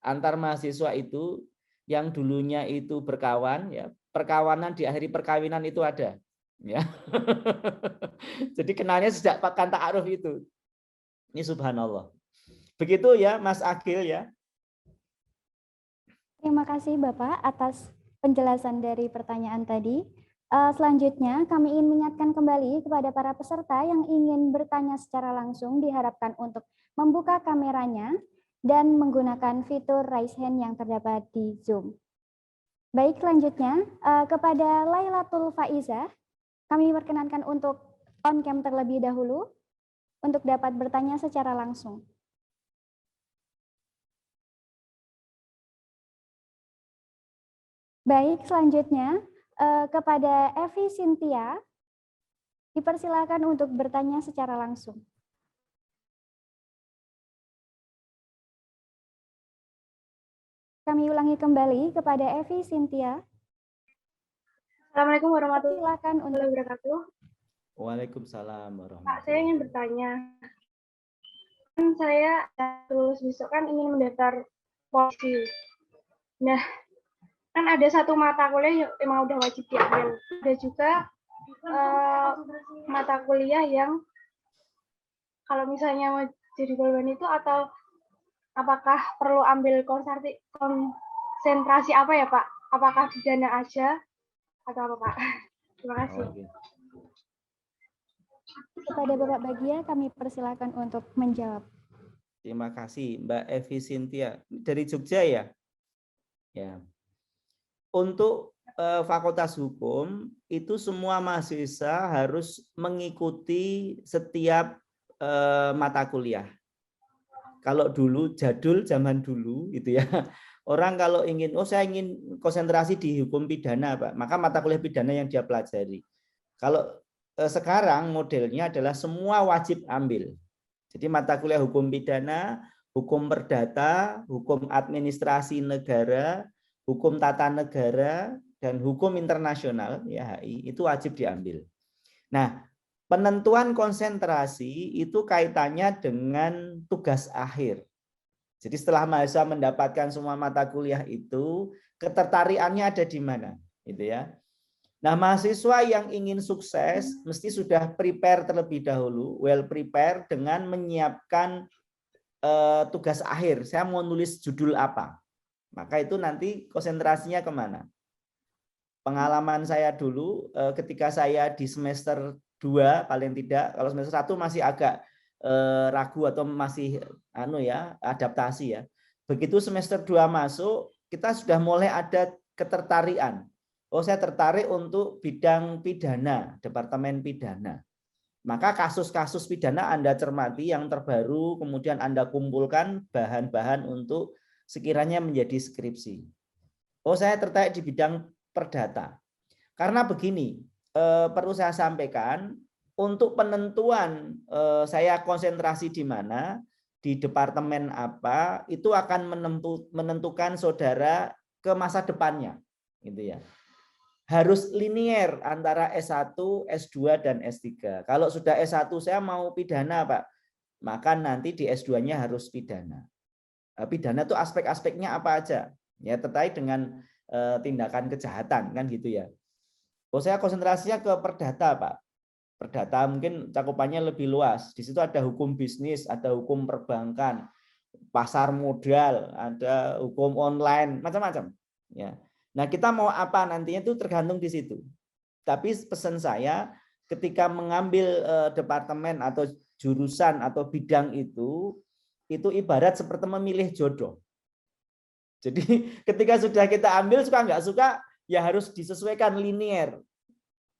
antar mahasiswa itu yang dulunya itu berkawan, ya perkawanan diakhiri perkawinan itu ada. Ya. Jadi kenalnya sejak pekan ta'aruf itu. Ini subhanallah. Begitu ya Mas Agil ya. Terima kasih Bapak atas penjelasan dari pertanyaan tadi. Selanjutnya kami ingin mengingatkan kembali kepada para peserta yang ingin bertanya secara langsung diharapkan untuk membuka kameranya dan menggunakan fitur raise hand yang terdapat di Zoom. Baik, selanjutnya kepada Lailatul Faiza, kami perkenankan untuk on cam terlebih dahulu untuk dapat bertanya secara langsung. Baik, selanjutnya kepada Evi Cynthia, dipersilakan untuk bertanya secara langsung. Kami ulangi kembali kepada Evi Cynthia. Assalamualaikum warahmatullahi Silakan untuk wabarakatuh. Waalaikumsalam Pak, warahmatullahi saya ingin bertanya. Kan saya lulus besok kan ingin mendaftar polisi. Nah, kan ada satu mata kuliah yang emang udah wajib diambil. Ada juga mata kuliah yang kalau misalnya mau jadi korban itu, atau apakah perlu ambil konsentrasi apa ya Pak? Apakah pidana aja atau apa Pak? Terima kasih. Oke. Kepada Bapak Bagia kami persilakan untuk menjawab. Terima kasih Mbak Evi Sintia dari Jogja ya. Ya. Untuk Fakultas Hukum itu semua mahasiswa harus mengikuti setiap mata kuliah. Kalau dulu jadul zaman dulu gitu ya. Orang kalau ingin saya ingin konsentrasi di hukum pidana, Pak, maka mata kuliah pidana yang dia pelajari. Kalau sekarang modelnya adalah semua wajib ambil. Jadi mata kuliah hukum pidana, hukum perdata, hukum administrasi negara, hukum tata negara, dan hukum internasional ya HI itu wajib diambil. Nah, penentuan konsentrasi itu kaitannya dengan tugas akhir. Jadi setelah mahasiswa mendapatkan semua mata kuliah itu, ketertarikannya ada di mana, gitu ya. Nah, mahasiswa yang ingin sukses mesti sudah prepare terlebih dahulu, well prepare dengan menyiapkan tugas akhir. Saya mau nulis judul apa? Maka itu nanti konsentrasinya kemana? Pengalaman saya dulu ketika saya di semester 2 paling tidak, kalau semester 1 masih agak ragu atau masih adaptasi ya. Begitu semester 2 masuk, kita sudah mulai ada ketertarikan. Oh, saya tertarik untuk bidang pidana, departemen pidana. Maka kasus-kasus pidana Anda cermati yang terbaru, kemudian Anda kumpulkan bahan-bahan untuk sekiranya menjadi skripsi. Oh, saya tertarik di bidang perdata. Karena begini, perlu saya sampaikan, untuk penentuan saya konsentrasi di mana, di departemen apa, itu akan menentukan saudara ke masa depannya, gitu ya. Harus linier antara S1, S2, dan S3. Kalau sudah S1 saya mau pidana, Pak, maka nanti di S2-nya harus pidana. Pidana itu aspek-aspeknya apa aja? Ya, terkait dengan tindakan kejahatan kan gitu ya. Oh, saya konsentrasinya ke perdata, Pak. Perdata mungkin cakupannya lebih luas. Di situ ada hukum bisnis, ada hukum perbankan, pasar modal, ada hukum online, macam-macam. Ya. Nah, kita mau apa nantinya itu tergantung di situ. Tapi pesan saya ketika mengambil departemen atau jurusan atau bidang itu ibarat seperti memilih jodoh. Jadi ketika sudah kita ambil suka nggak suka ya harus disesuaikan linier.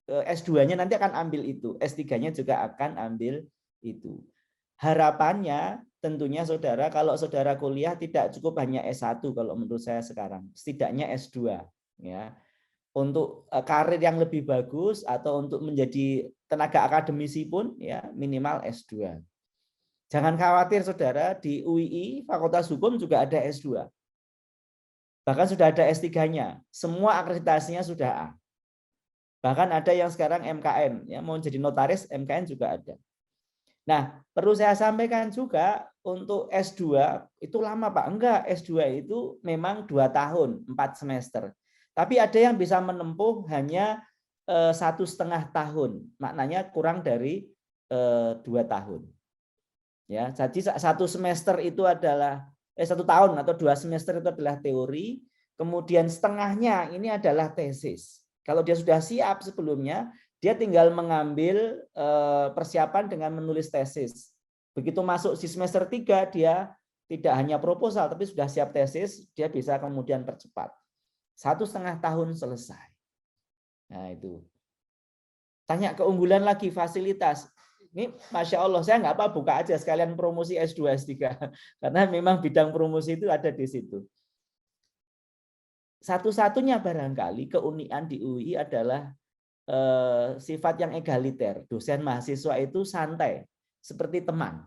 S2-nya nanti akan ambil itu, S3-nya juga akan ambil itu. Harapannya tentunya saudara, kalau saudara kuliah tidak cukup hanya S1 kalau menurut saya sekarang, setidaknya S2 ya. Untuk karir yang lebih bagus atau untuk menjadi tenaga akademisi pun ya minimal S2. Jangan khawatir saudara, di UII Fakultas Hukum juga ada S2. Bahkan sudah ada S3-nya. Semua akreditasinya sudah A. Bahkan ada yang sekarang MKN, ya mau jadi notaris MKN juga ada. Nah, perlu saya sampaikan juga untuk S2 itu lama Pak. Enggak, S2 itu memang 2 tahun, 4 semester. Tapi ada yang bisa menempuh hanya 1,5 tahun. Maknanya kurang dari 2 tahun. Ya, jadi 1 semester itu adalah 1 tahun atau 2 semester itu adalah teori, kemudian setengahnya ini adalah tesis. Kalau dia sudah siap sebelumnya, dia tinggal mengambil persiapan dengan menulis tesis. Begitu masuk di semester 3, dia tidak hanya proposal, tapi sudah siap tesis, dia bisa kemudian percepat. 1,5 tahun selesai. Nah itu. Tanya keunggulan lagi, fasilitas. Ini Masya Allah, saya nggak apa buka aja sekalian promosi S2, S3. Karena memang bidang promosi itu ada di situ. Satu-satunya barangkali keunikan di UI adalah sifat yang egaliter. Dosen mahasiswa itu santai, seperti teman.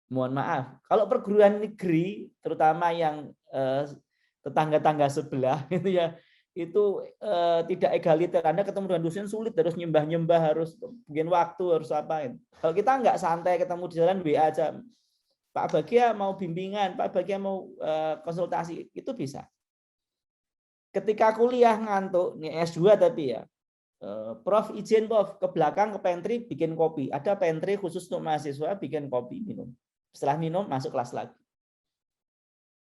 Mohon maaf, kalau perguruan negeri, terutama yang tetangga-tangga sebelah, itu ya, itu tidak egaliter. Anda ketemu dengan dosen sulit, harus nyembah-nyembah, harus bikin waktu, harus apain. Kalau kita nggak santai, ketemu di jalan WA aja, Pak Bagia mau bimbingan, Pak Bagia mau konsultasi, itu bisa. Ketika kuliah ngantuk, nih S2 tapi ya, Prof izin Prof ke belakang ke pantry bikin kopi. Ada pantry khusus untuk mahasiswa, bikin kopi, minum. Setelah minum masuk kelas lagi.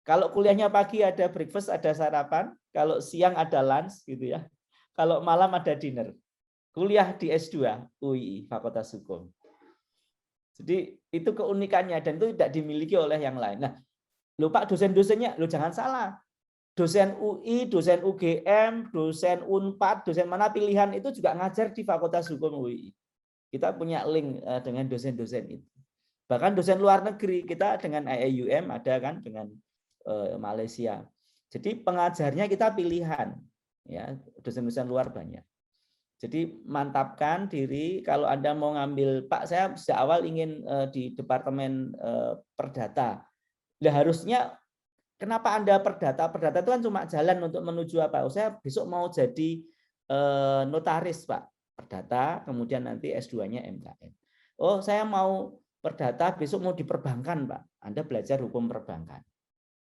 Kalau kuliahnya pagi ada breakfast, ada sarapan. Kalau siang ada lunch, gitu ya. Kalau malam ada dinner. Kuliah di S2 UII Fakultas Hukum. Jadi itu keunikannya dan itu tidak dimiliki oleh yang lain. Nah, lho Pak dosen-dosennya, lho jangan salah. Dosen UI, dosen UGM, dosen Unpad, dosen mana pilihan itu juga ngajar di Fakultas Hukum UII. Kita punya link dengan dosen-dosen itu. Bahkan dosen luar negeri kita dengan IAUM ada kan dengan Malaysia. Jadi pengajarnya kita pilihan, ya dosen-dosen luar banyak. Jadi mantapkan diri kalau Anda mau ngambil, Pak saya sejak awal ingin di Departemen Perdata. Nah, harusnya kenapa Anda Perdata? Perdata itu kan cuma jalan untuk menuju apa? Saya besok mau jadi notaris Pak. Perdata, kemudian nanti S2-nya MKN. Oh saya mau Perdata, besok mau di perbankan Pak. Anda belajar hukum perbankan.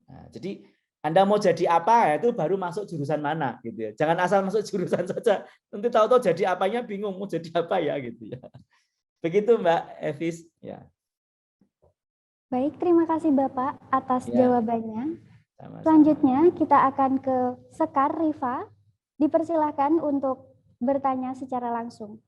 Nah, jadi Anda mau jadi apa ya itu baru masuk jurusan mana gitu ya. Jangan asal masuk jurusan saja. Nanti tahu-tahu jadi apanya bingung mau jadi apa ya gitu ya. Begitu Mbak Evis ya. Baik, terima kasih Bapak atas Ya. Jawabannya. Sama-sama. Selanjutnya kita akan ke Sekar Rifa. Dipersilahkan untuk bertanya secara langsung.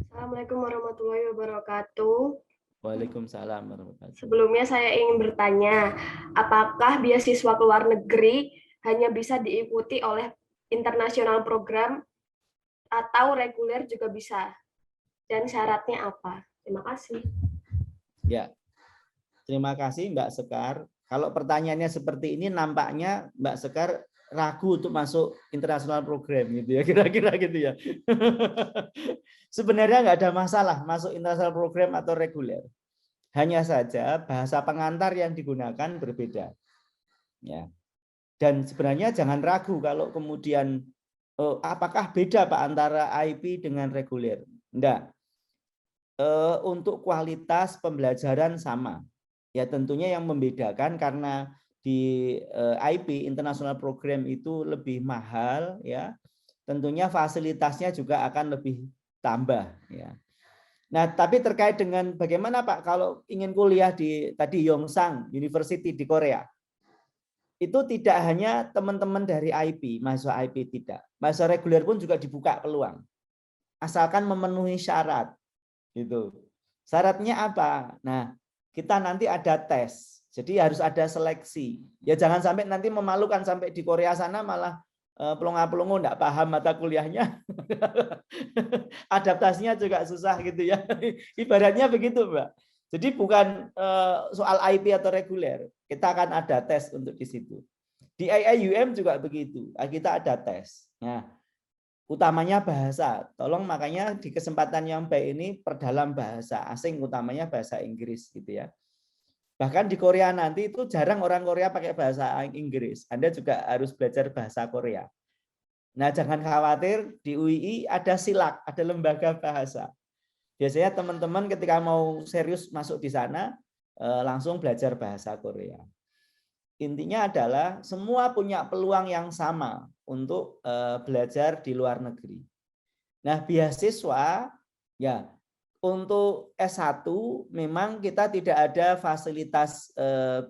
Assalamualaikum warahmatullahi wabarakatuh. Waalaikumsalam warahmatullahi wabarakatuh. Sebelumnya saya ingin bertanya, apakah beasiswa ke luar negeri hanya bisa diikuti oleh internasional program atau reguler juga bisa? Dan syaratnya apa? Terima kasih. Ya, terima kasih Mbak Sekar. Kalau pertanyaannya seperti ini, nampaknya Mbak Sekar ragu untuk masuk internasional program gitu ya, kira-kira gitu ya. Sebenarnya nggak ada masalah masuk internasional program atau reguler. Hanya saja bahasa pengantar yang digunakan berbeda. Ya. Dan sebenarnya jangan ragu kalau kemudian apakah beda Pak antara IP dengan reguler? Enggak. Untuk kualitas pembelajaran sama. Ya tentunya yang membedakan karena di IP International Program itu lebih mahal ya. Tentunya fasilitasnya juga akan lebih tambah ya. Nah, tapi terkait dengan bagaimana Pak kalau ingin kuliah di tadi Yongsan University di Korea. Itu tidak hanya teman-teman dari IP, mahasiswa IP tidak. Mahasiswa reguler pun juga dibuka peluang. Asalkan memenuhi syarat. Gitu. Syaratnya apa? Nah, kita nanti ada tes. Jadi harus ada seleksi. Ya jangan sampai nanti memalukan sampai di Korea sana malah pelongo-pelongo enggak paham mata kuliahnya. Adaptasinya juga susah gitu ya. Ibaratnya begitu, Mbak. Jadi bukan soal IP atau reguler. Kita akan ada tes untuk di situ. Di IAUM juga begitu. Kita ada tes. Nah, utamanya bahasa. Tolong makanya di kesempatan yang baik ini perdalam bahasa asing, utamanya bahasa Inggris gitu ya. Bahkan di Korea nanti itu jarang orang Korea pakai bahasa Inggris. Anda juga harus belajar bahasa Korea. Nah, jangan khawatir, di UII ada silak, ada lembaga bahasa. Biasanya teman-teman ketika mau serius masuk di sana, langsung belajar bahasa Korea. Intinya adalah semua punya peluang yang sama untuk belajar di luar negeri. Nah, beasiswa ya untuk S1 memang kita tidak ada fasilitas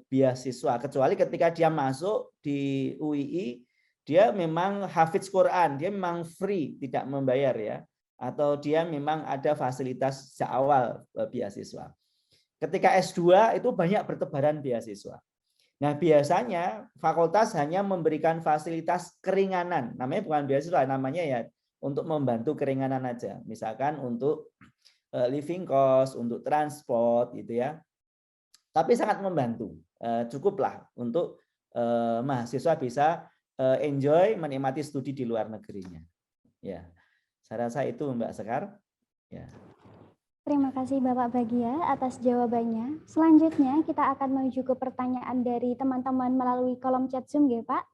beasiswa kecuali ketika dia masuk di UII dia memang hafidz Quran, dia memang free, tidak membayar ya, atau dia memang ada fasilitas sejak awal beasiswa. Ketika S2 itu banyak bertebaran beasiswa. Nah, biasanya fakultas hanya memberikan fasilitas keringanan, namanya bukan beasiswa, namanya ya untuk membantu keringanan aja. Misalkan untuk living cost, untuk transport gitu ya. Tapi sangat membantu. Cukuplah untuk mahasiswa bisa enjoy menikmati studi di luar negerinya. Ya. Saya rasa itu Mbak Sekar. Ya. Terima kasih Bapak Bagia atas jawabannya. Selanjutnya kita akan menuju ke pertanyaan dari teman-teman melalui kolom chat Zoom ya Pak.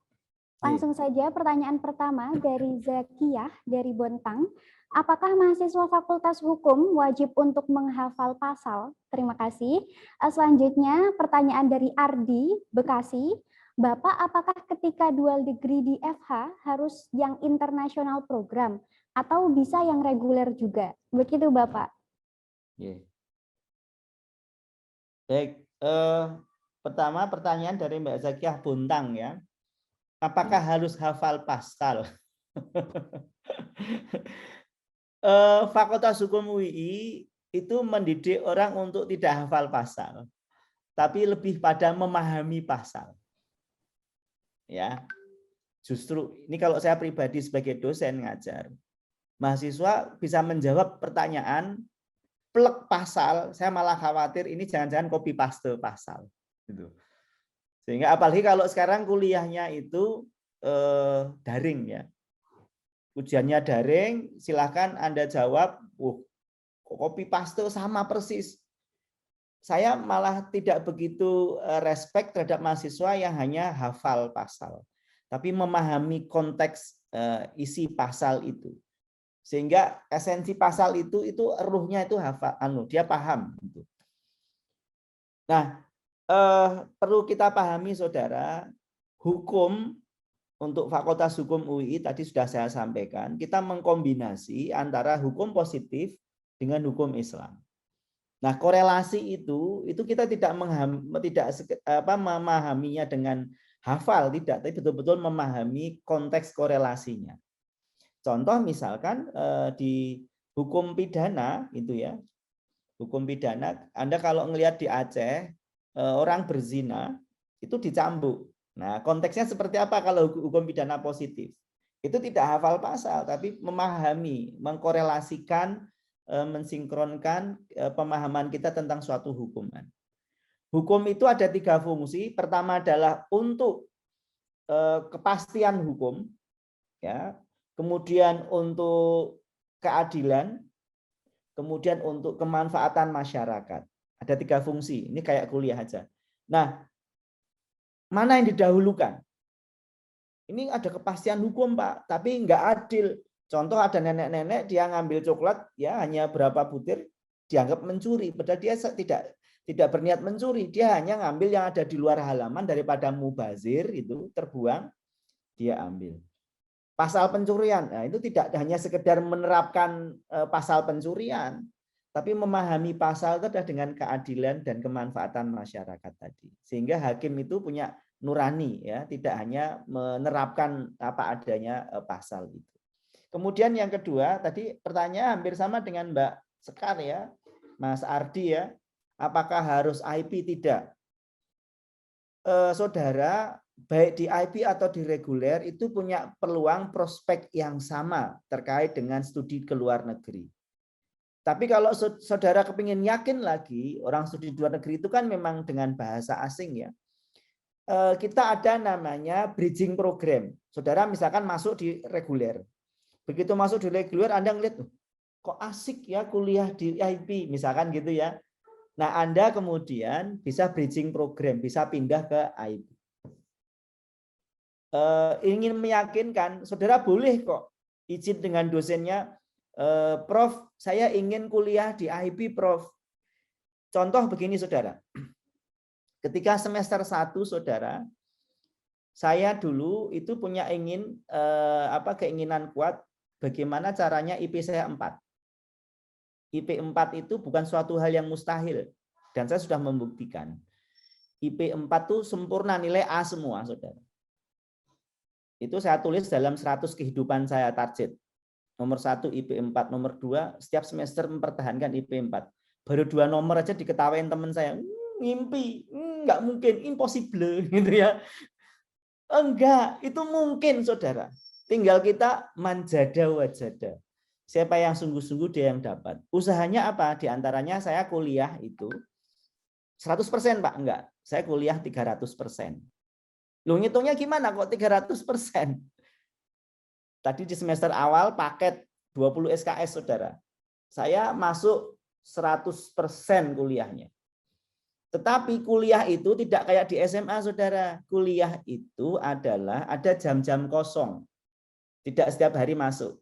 Langsung saja pertanyaan pertama dari Zakiyah dari Bontang. Apakah mahasiswa Fakultas Hukum wajib untuk menghafal pasal? Terima kasih. Selanjutnya pertanyaan dari Ardi, Bekasi. Bapak, apakah ketika dual degree di FH harus yang internasional program atau bisa yang reguler juga? Begitu Bapak. Baik, pertama pertanyaan dari Mbak Zakiyah Bontang ya. Apakah harus hafal pasal? Fakultas Hukum UI itu mendidik orang untuk tidak hafal pasal, tapi lebih pada memahami pasal. Ya, justru ini kalau saya pribadi sebagai dosen ngajar, mahasiswa bisa menjawab pertanyaan plek pasal, saya malah khawatir ini jangan-jangan copy paste pasal. Gitu. Sehingga apalagi kalau sekarang kuliahnya itu daring ya. Ujiannya daring, silahkan Anda jawab, copy paste sama persis. Saya malah tidak begitu respect terhadap mahasiswa yang hanya hafal pasal, tapi memahami konteks isi pasal itu. Sehingga esensi pasal itu ruhnya itu hafal, dia paham. Nah, perlu kita pahami saudara, hukum untuk Fakultas Hukum UI tadi sudah saya sampaikan, kita mengkombinasi antara hukum positif dengan hukum Islam. Nah, korelasi itu kita tidak memahaminya dengan hafal, tidak, tapi betul-betul memahami konteks korelasinya. Contoh misalkan di hukum pidana itu ya, hukum pidana, Anda kalau ngelihat di Aceh orang berzina itu dicambuk. Nah, konteksnya seperti apa kalau hukum pidana positif? Itu tidak hafal pasal, tapi memahami, mengkorelasikan, mensinkronkan pemahaman kita tentang suatu hukuman. Hukum itu ada 3 fungsi. Pertama adalah untuk kepastian hukum, ya. Kemudian untuk keadilan, kemudian untuk kemanfaatan masyarakat. Ada 3 fungsi. Ini kayak kuliah aja. Nah, mana yang didahulukan? Ini ada kepastian hukum, Pak, tapi nggak adil. Contoh ada nenek-nenek dia ngambil coklat ya hanya berapa butir dianggap mencuri, padahal dia tidak berniat mencuri, dia hanya ngambil yang ada di luar halaman daripada mubazir itu terbuang dia ambil. Pasal pencurian, nah itu tidak hanya sekedar menerapkan pasal pencurian, tapi memahami pasal itu adalah dengan keadilan dan kemanfaatan masyarakat tadi. Sehingga hakim itu punya nurani ya, tidak hanya menerapkan apa adanya pasal itu. Kemudian yang kedua, tadi pertanyaan hampir sama dengan Mbak Sekar ya, Mas Ardi ya, apakah harus IP? Tidak. Saudara, baik di IP atau di reguler itu punya peluang prospek yang sama terkait dengan studi ke luar negeri. Tapi kalau saudara kepingin yakin lagi, orang studi di luar negeri itu kan memang dengan bahasa asing ya. Kita ada namanya bridging program. Saudara misalkan masuk di reguler. Begitu masuk di reguler, Anda ngeliat, kok asik ya kuliah di IP, misalkan gitu ya. Nah, Anda kemudian bisa bridging program, bisa pindah ke IP. Ingin meyakinkan, saudara boleh kok izin dengan dosennya, Prof, saya ingin kuliah di IP, Prof. Contoh begini, saudara. Ketika semester 1, saudara, saya dulu itu punya keinginan kuat, bagaimana caranya IP saya 4. IP 4 itu bukan suatu hal yang mustahil. Dan saya sudah membuktikan. IP 4 itu sempurna, nilai A semua, saudara. Itu saya tulis dalam 100 kehidupan saya target. Nomor 1 IP 4, nomor 2 setiap semester mempertahankan IP 4. Baru 2 nomor aja diketawain teman saya. Ngimpi, nggak mungkin, impossible gitu ya. Enggak, itu mungkin, saudara. Tinggal kita manjada wajada. Siapa yang sungguh-sungguh dia yang dapat. Usahanya apa? Di antaranya saya kuliah itu 100%, Pak. Enggak, saya kuliah 300%. Loh, ngitungnya gimana kok 300%? Tadi di semester awal paket 20 SKS, saudara. Saya masuk 100% kuliahnya. Tetapi kuliah itu tidak kayak di SMA, saudara. Kuliah itu adalah ada jam-jam kosong. Tidak setiap hari masuk.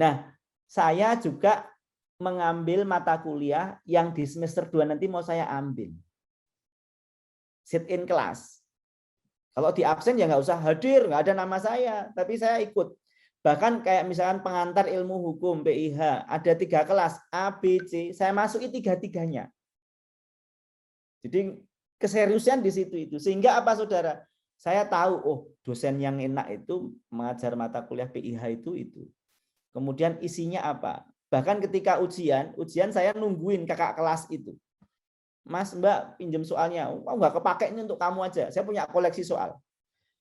Nah, saya juga mengambil mata kuliah yang di semester 2 nanti mau saya ambil. Sit in class. Kalau di absen ya nggak usah hadir, nggak ada nama saya. Tapi saya ikut. Bahkan kayak misalkan pengantar ilmu hukum, PIH. Ada 3 kelas, A, B, C. Saya masuki 3-3-nya. Jadi keseriusan di situ itu. Sehingga apa, saudara? Saya tahu, oh dosen yang enak itu mengajar mata kuliah PIH itu. Kemudian isinya apa? Bahkan ketika ujian saya nungguin kakak kelas itu. Mas, Mbak, pinjam soalnya. Oh, nggak kepake ini untuk kamu aja. Saya punya koleksi soal.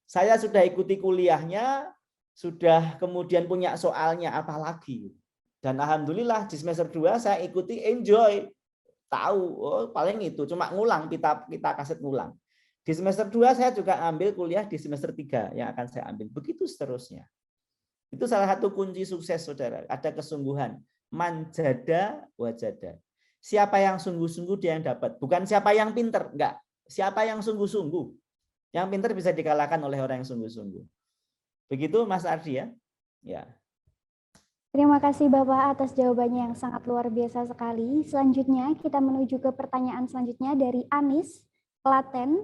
Saya sudah ikuti kuliahnya, sudah kemudian punya soalnya, apalagi. Dan alhamdulillah di semester 2 saya ikuti, enjoy. Tahu, oh paling itu cuma ngulang, kita kaset ngulang. Di semester 2 saya juga ambil kuliah di semester 3 yang akan saya ambil. Begitu seterusnya. Itu salah satu kunci sukses, saudara. Ada kesungguhan. Manjada wajada. Siapa yang sungguh-sungguh dia yang dapat. Bukan siapa yang pinter, enggak. Siapa yang sungguh-sungguh. Yang pinter bisa dikalahkan oleh orang yang sungguh-sungguh. Begitu Mas Ardi ya. Ya. Terima kasih Bapak atas jawabannya yang sangat luar biasa sekali. Selanjutnya kita menuju ke pertanyaan selanjutnya dari Anis, Klaten.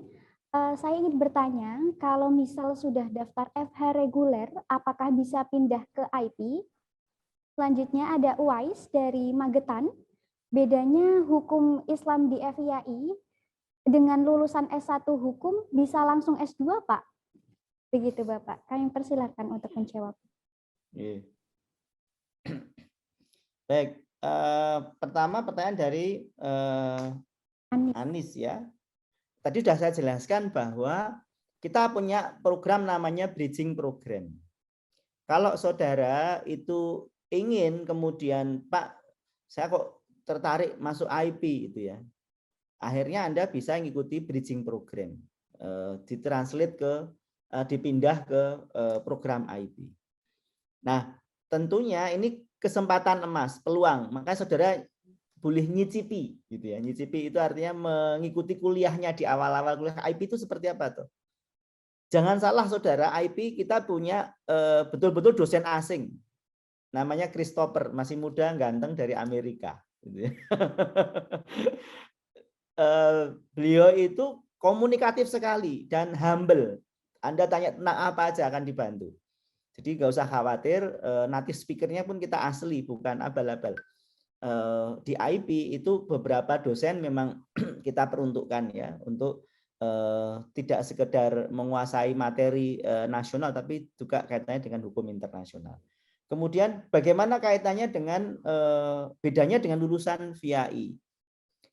Saya ingin bertanya, kalau misal sudah daftar FH reguler, apakah bisa pindah ke IP? Selanjutnya ada Uwais dari Magetan. Bedanya hukum Islam di FIAI dengan lulusan S1 hukum bisa langsung S2, Pak? Begitu Bapak. Kami persilakan untuk menjawab. Baik, pertama pertanyaan dari Anis ya. Tadi sudah saya jelaskan bahwa kita punya program namanya bridging program. Kalau saudara itu ingin kemudian, Pak, saya kok tertarik masuk IP itu ya. Akhirnya Anda bisa mengikuti bridging program, ditranslate dipindah ke program IP. Nah, tentunya ini kesempatan emas, peluang. Maka saudara boleh nyicipi gitu ya. Nyicipi itu artinya mengikuti kuliahnya di awal-awal kuliah. IP itu seperti apa tuh? Jangan salah saudara, IP kita punya betul-betul dosen asing. Namanya Christopher, masih muda, ganteng dari Amerika gitu ya. Beliau itu komunikatif sekali dan humble. Anda tanya tentang apa aja akan dibantu. Jadi nggak usah khawatir, native speaker-nya pun kita asli, bukan abal-abal. Di IP itu beberapa dosen memang kita peruntukkan ya untuk tidak sekedar menguasai materi nasional, tapi juga kaitannya dengan hukum internasional. Kemudian bagaimana kaitannya dengan bedanya dengan lulusan FIAI?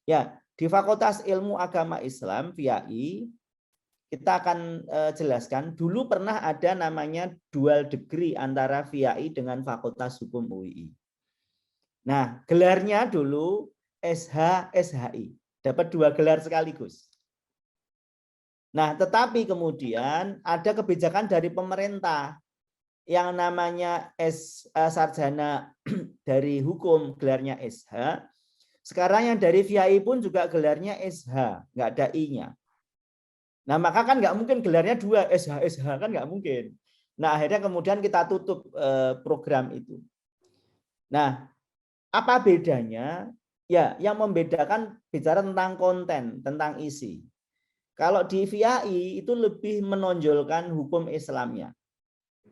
Ya, di Fakultas Ilmu Agama Islam FIAI kita akan jelaskan, dulu pernah ada namanya dual degree antara FIAI dengan Fakultas Hukum UII. Nah, gelarnya dulu SH, SHI. Dapat 2 gelar sekaligus. Nah, tetapi kemudian ada kebijakan dari pemerintah yang namanya sarjana dari hukum, gelarnya SH. Sekarang yang dari FIAI pun juga gelarnya SH, nggak ada I-nya. Nah, maka kan nggak mungkin gelarnya 2, SH, SH kan nggak mungkin. Nah, akhirnya kemudian kita tutup program itu. Nah, apa bedanya? Ya, yang membedakan bicara tentang konten, tentang isi. Kalau di FIAI itu lebih menonjolkan hukum Islamnya.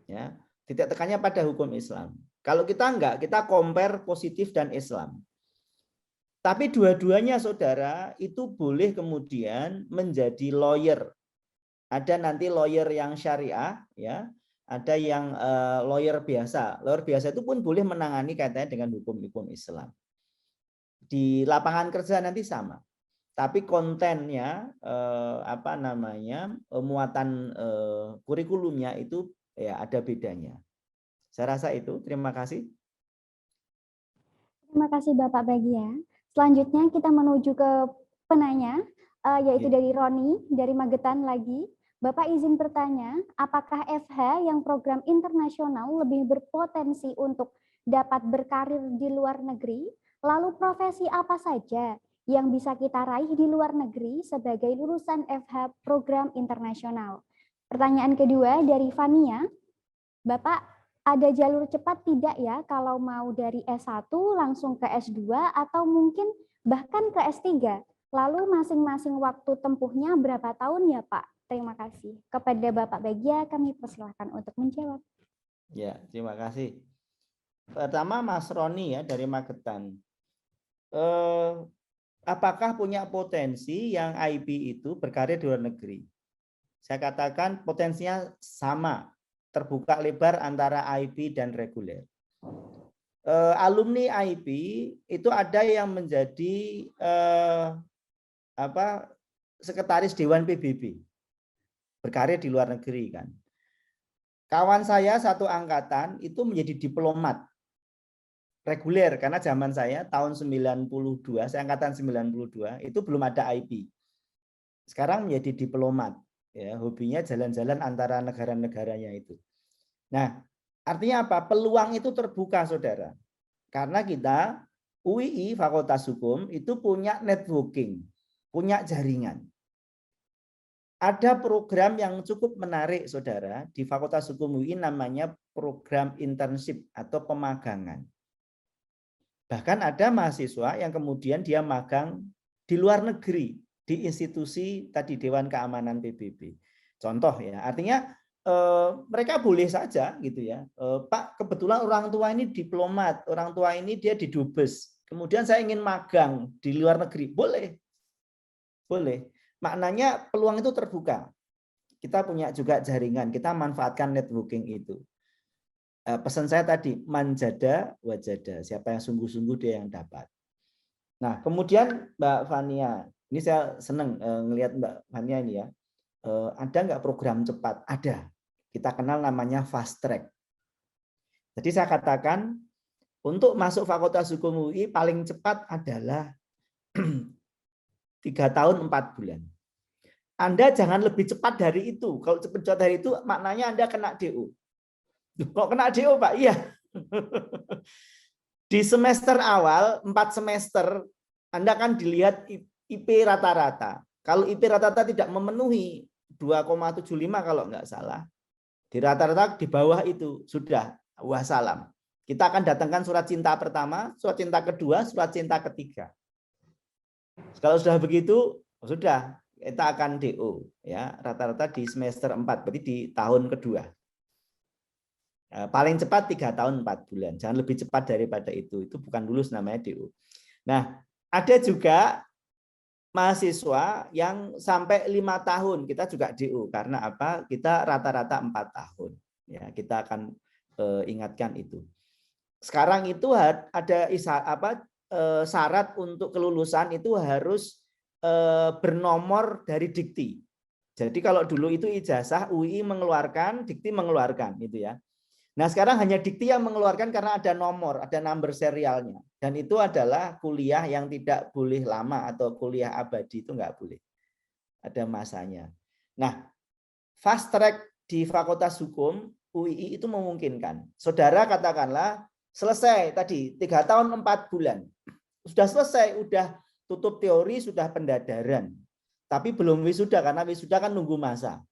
Ya, titik tekannya pada hukum Islam. Kalau kita enggak, kita compare positif dan Islam. Tapi dua-duanya saudara itu boleh kemudian menjadi lawyer. Ada nanti lawyer yang syariah, ya, ada yang lawyer biasa. Lawyer biasa itu pun boleh menangani kaitannya dengan hukum-hukum Islam. Di lapangan kerja nanti sama. Tapi kontennya muatan kurikulumnya itu ya ada bedanya. Saya rasa itu. Terima kasih. Terima kasih Bapak Bagia. Selanjutnya kita menuju ke penanya, yaitu dari Roni, dari Magetan lagi. Bapak izin bertanya, apakah FH yang program internasional lebih berpotensi untuk dapat berkarir di luar negeri? Lalu profesi apa saja yang bisa kita raih di luar negeri sebagai lulusan FH program internasional? Pertanyaan kedua dari Fania, Bapak, ada jalur cepat tidak ya kalau mau dari S1 langsung ke S2 atau mungkin bahkan ke S3? Lalu masing-masing waktu tempuhnya berapa tahun ya Pak? Terima kasih. Kepada Bapak Bagja kami persilahkan untuk menjawab. Ya, terima kasih. Pertama Mas Roni ya dari Magetan. Apakah punya potensi yang IB itu berkarir di luar negeri? Saya katakan potensinya sama, terbuka lebar antara IB dan reguler. Alumni IB itu ada yang menjadi sekretaris Dewan PBB, berkarir di luar negeri kan. Kawan saya satu angkatan itu menjadi diplomat reguler karena zaman saya tahun 92, saya angkatan 92 itu belum ada IB. Sekarang menjadi diplomat, ya hobinya jalan-jalan antara negara-negaranya itu. Nah, artinya apa? Peluang itu terbuka, saudara. Karena kita UII Fakultas Hukum itu punya networking, punya jaringan. Ada program yang cukup menarik, saudara, di Fakultas Hukum UI namanya program internship atau pemagangan. Bahkan ada mahasiswa yang kemudian dia magang di luar negeri, di institusi tadi Dewan Keamanan PBB. Contoh ya, artinya mereka boleh saja gitu ya. Pak, kebetulan orang tua ini diplomat, orang tua ini dia di dubes. Kemudian saya ingin magang di luar negeri, boleh. Boleh. Maknanya peluang itu terbuka. Kita punya juga jaringan, kita manfaatkan networking itu. Pesan saya tadi, manjada wajada. Siapa yang sungguh-sungguh dia yang dapat. Nah, kemudian Mbak Fania, ini saya senang ngelihat Mbak Fania ini ya. Ada nggak program cepat? Ada. Kita kenal namanya fast track. Jadi saya katakan, untuk masuk Fakultas Hukum UI paling cepat adalah 3 tahun 4 bulan. Anda jangan lebih cepat dari itu. Kalau cepat dari itu, maknanya Anda kena DO. Kok kena DO, Pak? Iya. Di semester awal, 4 semester, Anda kan dilihat IP rata-rata. Kalau IP rata-rata tidak memenuhi 2,75 kalau nggak salah, di rata-rata di bawah itu sudah wassalam. Kita akan datangkan surat cinta pertama, surat cinta kedua, surat cinta ketiga. Kalau sudah begitu, sudah kita akan DO. Ya, rata-rata di semester 4, berarti di tahun kedua. Paling cepat 3 tahun 4 bulan. Jangan lebih cepat daripada itu. Itu bukan lulus, namanya DO. Nah, ada juga mahasiswa yang sampai 5 tahun kita juga DO. Karena apa? Kita rata-rata 4 tahun. Ya, kita akan ingatkan itu. Sekarang itu ada syarat untuk kelulusan itu harus bernomor dari dikti. Jadi kalau dulu itu ijazah UI mengeluarkan, dikti mengeluarkan gitu ya. Nah, sekarang hanya dikti yang mengeluarkan karena ada nomor, ada number serialnya. Dan itu adalah kuliah yang tidak boleh lama atau kuliah abadi, itu nggak boleh. Ada masanya. Nah, fast track di Fakultas Hukum UII itu memungkinkan. Saudara katakanlah selesai tadi 3 tahun 4 bulan. Sudah selesai, sudah tutup teori, sudah pendadaran. Tapi belum wisuda karena wisuda kan nunggu masa.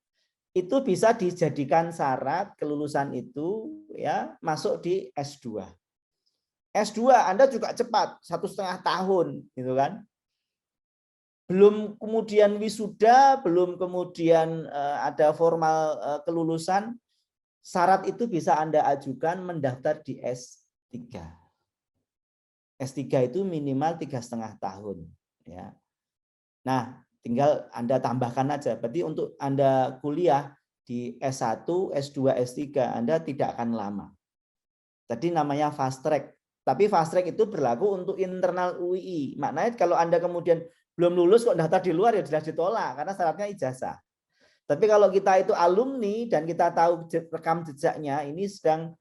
Itu bisa dijadikan syarat kelulusan itu ya masuk di S2. S2 Anda juga cepat 1,5 tahun gitu kan. Belum kemudian wisuda, belum kemudian ada formal kelulusan, syarat itu bisa Anda ajukan mendaftar di S3. S3 itu minimal 3,5 tahun ya. Nah, tinggal Anda tambahkan aja. Berarti untuk Anda kuliah di S1, S2, S3, Anda tidak akan lama. Tadi namanya fast track. Tapi fast track itu berlaku untuk internal UII. Maknanya kalau Anda kemudian belum lulus kok daftar di luar ya jelas ditolak karena syaratnya ijazah. Tapi kalau kita itu alumni dan kita tahu rekam jejaknya ini sedang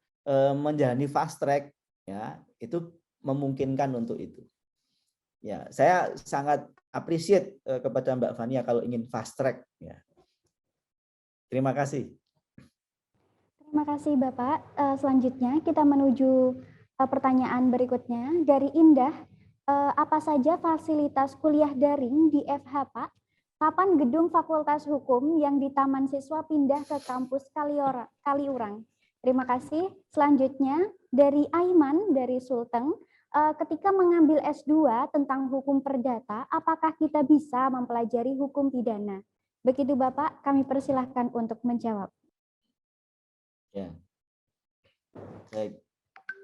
menjalani fast track ya, itu memungkinkan untuk itu. Ya, saya sangat appreciate kepada Mbak Fania kalau ingin fast track ya. Terima kasih. Terima kasih Bapak. Selanjutnya kita menuju pertanyaan berikutnya dari Indah. Apa saja fasilitas kuliah daring di FH, Pak? Kapan gedung Fakultas Hukum yang di Taman Siswa pindah ke kampus Kaliurang? Terima kasih. Selanjutnya dari Aiman dari Sulteng, ketika mengambil S2 tentang hukum perdata, apakah kita bisa mempelajari hukum pidana? Begitu Bapak, kami persilahkan untuk menjawab. Ya. Baik.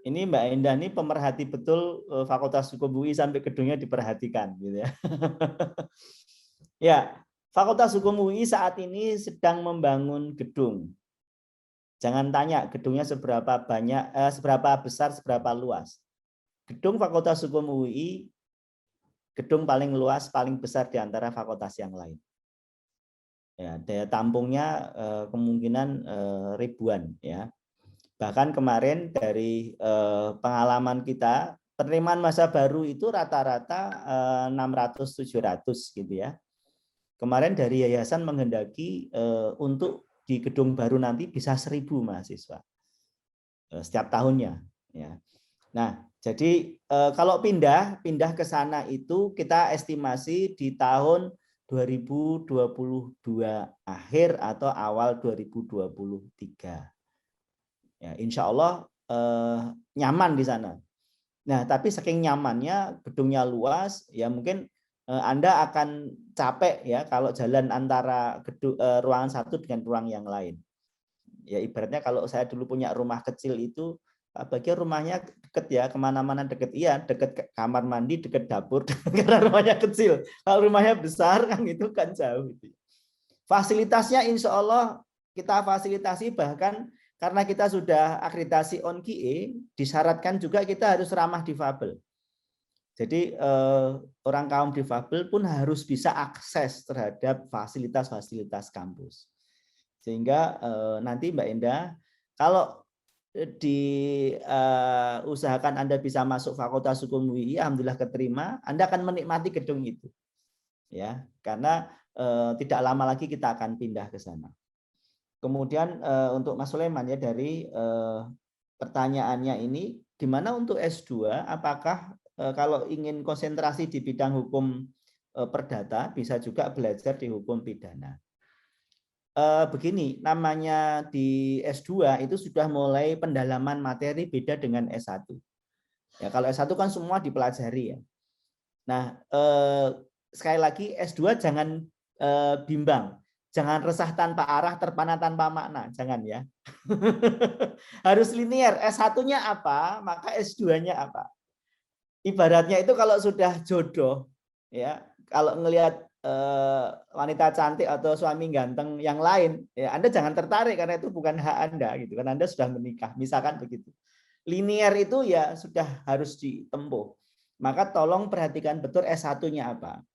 Ini Mbak Endah ini pemerhati betul Fakultas Hukum UI sampai gedungnya diperhatikan gitu ya. Ya, Fakultas Hukum UI saat ini sedang membangun gedung. Jangan tanya gedungnya seberapa banyak, seberapa besar, seberapa luas. Gedung Fakultas Hukum UI gedung paling luas, paling besar di antara fakultas yang lain. Ya, daya tampungnya kemungkinan ribuan ya. Bahkan kemarin dari pengalaman kita, penerimaan masa baru itu rata-rata 600-700 gitu ya. Kemarin dari yayasan menghendaki untuk di gedung baru nanti bisa 1000 mahasiswa setiap tahunnya. Ya. Nah, jadi kalau pindah ke sana itu kita estimasi di tahun 2022 akhir atau awal 2023. Ya, insya Allah nyaman di sana. Nah, tapi saking nyamannya, gedungnya luas, ya mungkin Anda akan capek ya kalau jalan antara ruangan satu dengan ruang yang lain. Ya ibaratnya kalau saya dulu punya rumah kecil itu, bagian rumahnya deket ya, kemana-mana deket, iya deket kamar mandi, deket dapur, karena rumahnya kecil. Kalau rumahnya besar kan itu kan jauh. Fasilitasnya insya Allah kita fasilitasi, bahkan karena kita sudah akreditasi ONQIE, disyaratkan juga kita harus ramah difabel. Jadi orang kaum difabel pun harus bisa akses terhadap fasilitas-fasilitas kampus. Sehingga nanti Mbak Endah, kalau diusahakan Anda bisa masuk Fakultas Hukum UI, alhamdulillah keterima, Anda akan menikmati gedung itu. Ya, karena tidak lama lagi kita akan pindah ke sana. Kemudian untuk Mas Sulaiman ya, dari pertanyaannya ini, gimana untuk S2? Apakah kalau ingin konsentrasi di bidang hukum perdata bisa juga belajar di hukum pidana? Begini, namanya di S2 itu sudah mulai pendalaman materi beda dengan S1. Ya, kalau S1 kan semua dipelajari ya. Nah, sekali lagi S2 jangan bimbang. Jangan resah tanpa arah, terpana tanpa makna, jangan ya. Harus linear, S1-nya apa, maka S2-nya apa. Ibaratnya itu kalau sudah jodoh, ya, kalau ngelihat wanita cantik atau suami ganteng yang lain, ya Anda jangan tertarik karena itu bukan hak Anda gitu kan, Anda sudah menikah, misalkan begitu. Linear itu ya sudah harus ditempuh. Maka tolong perhatikan betul S1-nya apa.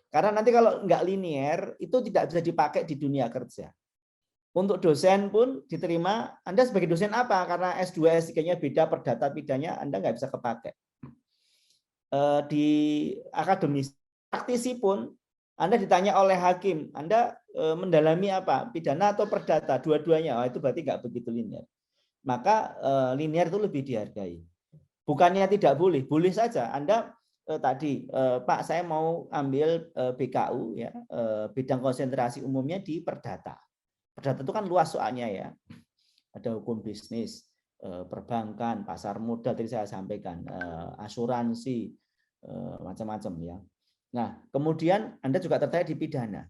Karena nanti kalau nggak linear, itu tidak bisa dipakai di dunia kerja. Untuk dosen pun diterima, Anda sebagai dosen apa? Karena S2, S3-nya beda, perdata pidana, Anda nggak bisa kepakai. Di akademis, praktisi pun, Anda ditanya oleh hakim, Anda mendalami apa? Pidana atau perdata? Dua-duanya, itu berarti nggak begitu linear. Maka linear itu lebih dihargai. Bukannya tidak boleh, boleh saja. Anda tadi, Pak, saya mau ambil BKU ya, bidang konsentrasi umumnya di perdata. Perdata itu kan luas soalnya ya. Ada hukum bisnis, perbankan, pasar modal tadi saya sampaikan, asuransi, macam-macam ya. Nah, kemudian Anda juga tertarik di pidana.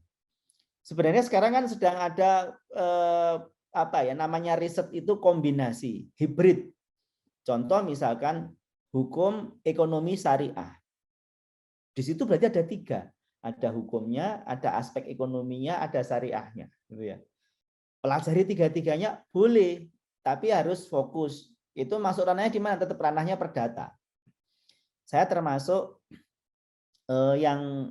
Sebenarnya sekarang kan sedang ada apa ya namanya riset itu kombinasi, hibrid. Contoh misalkan hukum ekonomi syariah. Di situ berarti ada 3. Ada hukumnya, ada aspek ekonominya, ada syariahnya. Gitu ya. Pelajari 3-tiganya boleh, tapi harus fokus. Itu masuk ranahnya di mana? Tetap ranahnya perdata. Saya termasuk yang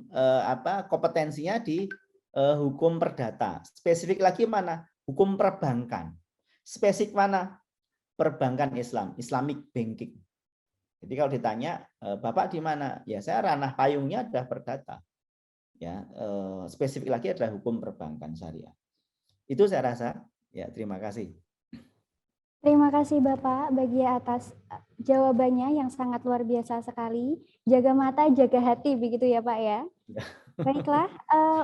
kompetensinya di hukum perdata. Spesifik lagi mana? Hukum perbankan. Spesifik mana? Perbankan Islam, Islamic banking. Jadi kalau ditanya, Bapak di mana? Ya saya ranah payungnya adalah perdata. Ya, spesifik lagi adalah hukum perbankan syariah. Itu saya rasa. Ya, terima kasih. Terima kasih Bapak bagi atas jawabannya yang sangat luar biasa sekali. Jaga mata, jaga hati, begitu ya Pak ya. Baiklah,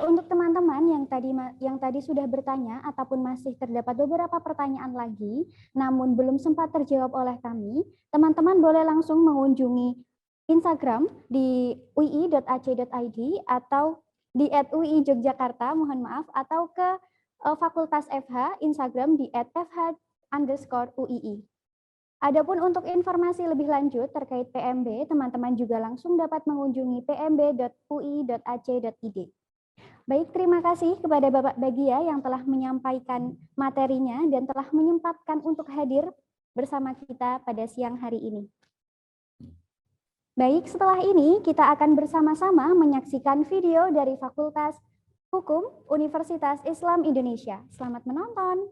untuk teman-teman yang tadi sudah bertanya ataupun masih terdapat beberapa pertanyaan lagi, namun belum sempat terjawab oleh kami, teman-teman boleh langsung mengunjungi Instagram di ui.ac.id atau di @ui_Yogyakarta, mohon maaf, atau ke Fakultas FH, Instagram di @fh_UII. Adapun untuk informasi lebih lanjut terkait PMB, teman-teman juga langsung dapat mengunjungi pmb.ui.ac.id. Baik, terima kasih kepada Bapak Bagia yang telah menyampaikan materinya dan telah menyempatkan untuk hadir bersama kita pada siang hari ini. Baik, setelah ini kita akan bersama-sama menyaksikan video dari Fakultas Hukum Universitas Islam Indonesia. Selamat menonton.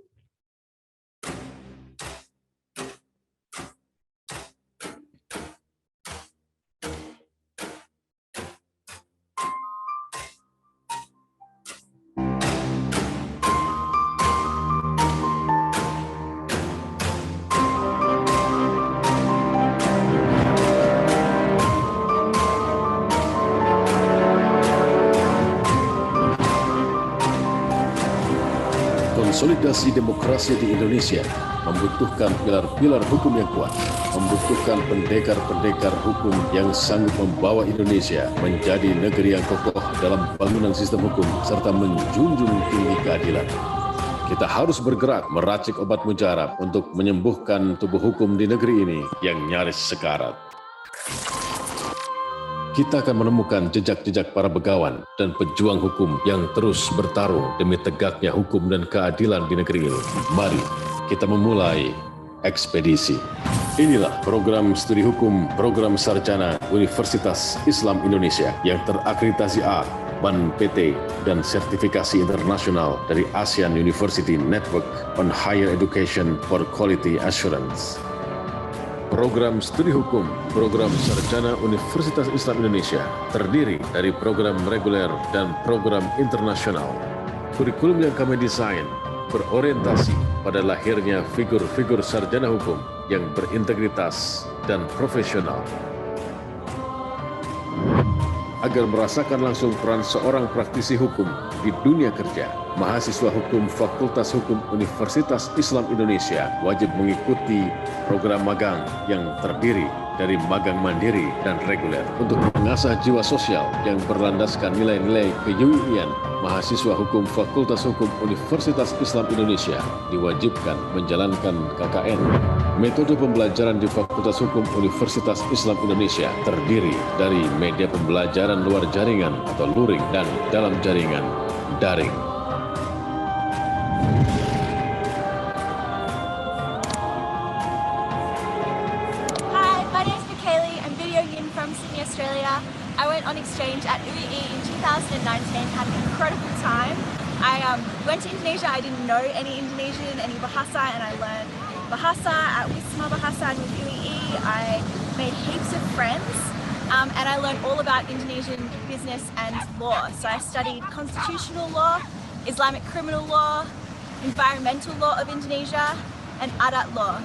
Konsolidasi demokrasi di Indonesia membutuhkan pilar-pilar hukum yang kuat, membutuhkan pendekar-pendekar hukum yang sanggup membawa Indonesia menjadi negeri yang kokoh dalam bangunan sistem hukum serta menjunjung tinggi keadilan. Kita harus bergerak meracik obat mujarab untuk menyembuhkan tubuh hukum di negeri ini yang nyaris sekarat. Kita akan menemukan jejak-jejak para begawan dan pejuang hukum yang terus bertarung demi tegaknya hukum dan keadilan di negeri ini. Mari kita memulai ekspedisi. Inilah program studi hukum program sarjana Universitas Islam Indonesia yang terakreditasi A, BAN PT, dan sertifikasi internasional dari ASEAN University Network on Higher Education for Quality Assurance. Program studi hukum program sarjana Universitas Islam Indonesia terdiri dari program reguler dan program internasional. Kurikulum yang kami desain berorientasi pada lahirnya figur-figur sarjana hukum yang berintegritas dan profesional. Agar merasakan langsung peran seorang praktisi hukum di dunia kerja, mahasiswa hukum Fakultas Hukum Universitas Islam Indonesia wajib mengikuti program magang yang terdiri dari magang mandiri dan reguler. Untuk mengasah jiwa sosial yang berlandaskan nilai-nilai ke-UI-an, mahasiswa hukum Fakultas Hukum Universitas Islam Indonesia diwajibkan menjalankan KKN. Metode pembelajaran di Fakultas Hukum Universitas Islam Indonesia terdiri dari media pembelajaran luar jaringan atau luring dan dalam jaringan daring. Australia. I went on exchange at UII in 2019, had an incredible time. I went to Indonesia, I didn't know any Indonesian, any Bahasa, and I learned Bahasa at Wisma Bahasa and with UII. I made heaps of friends and I learned all about Indonesian business and law. So I studied constitutional law, Islamic criminal law, environmental law of Indonesia, and adat law.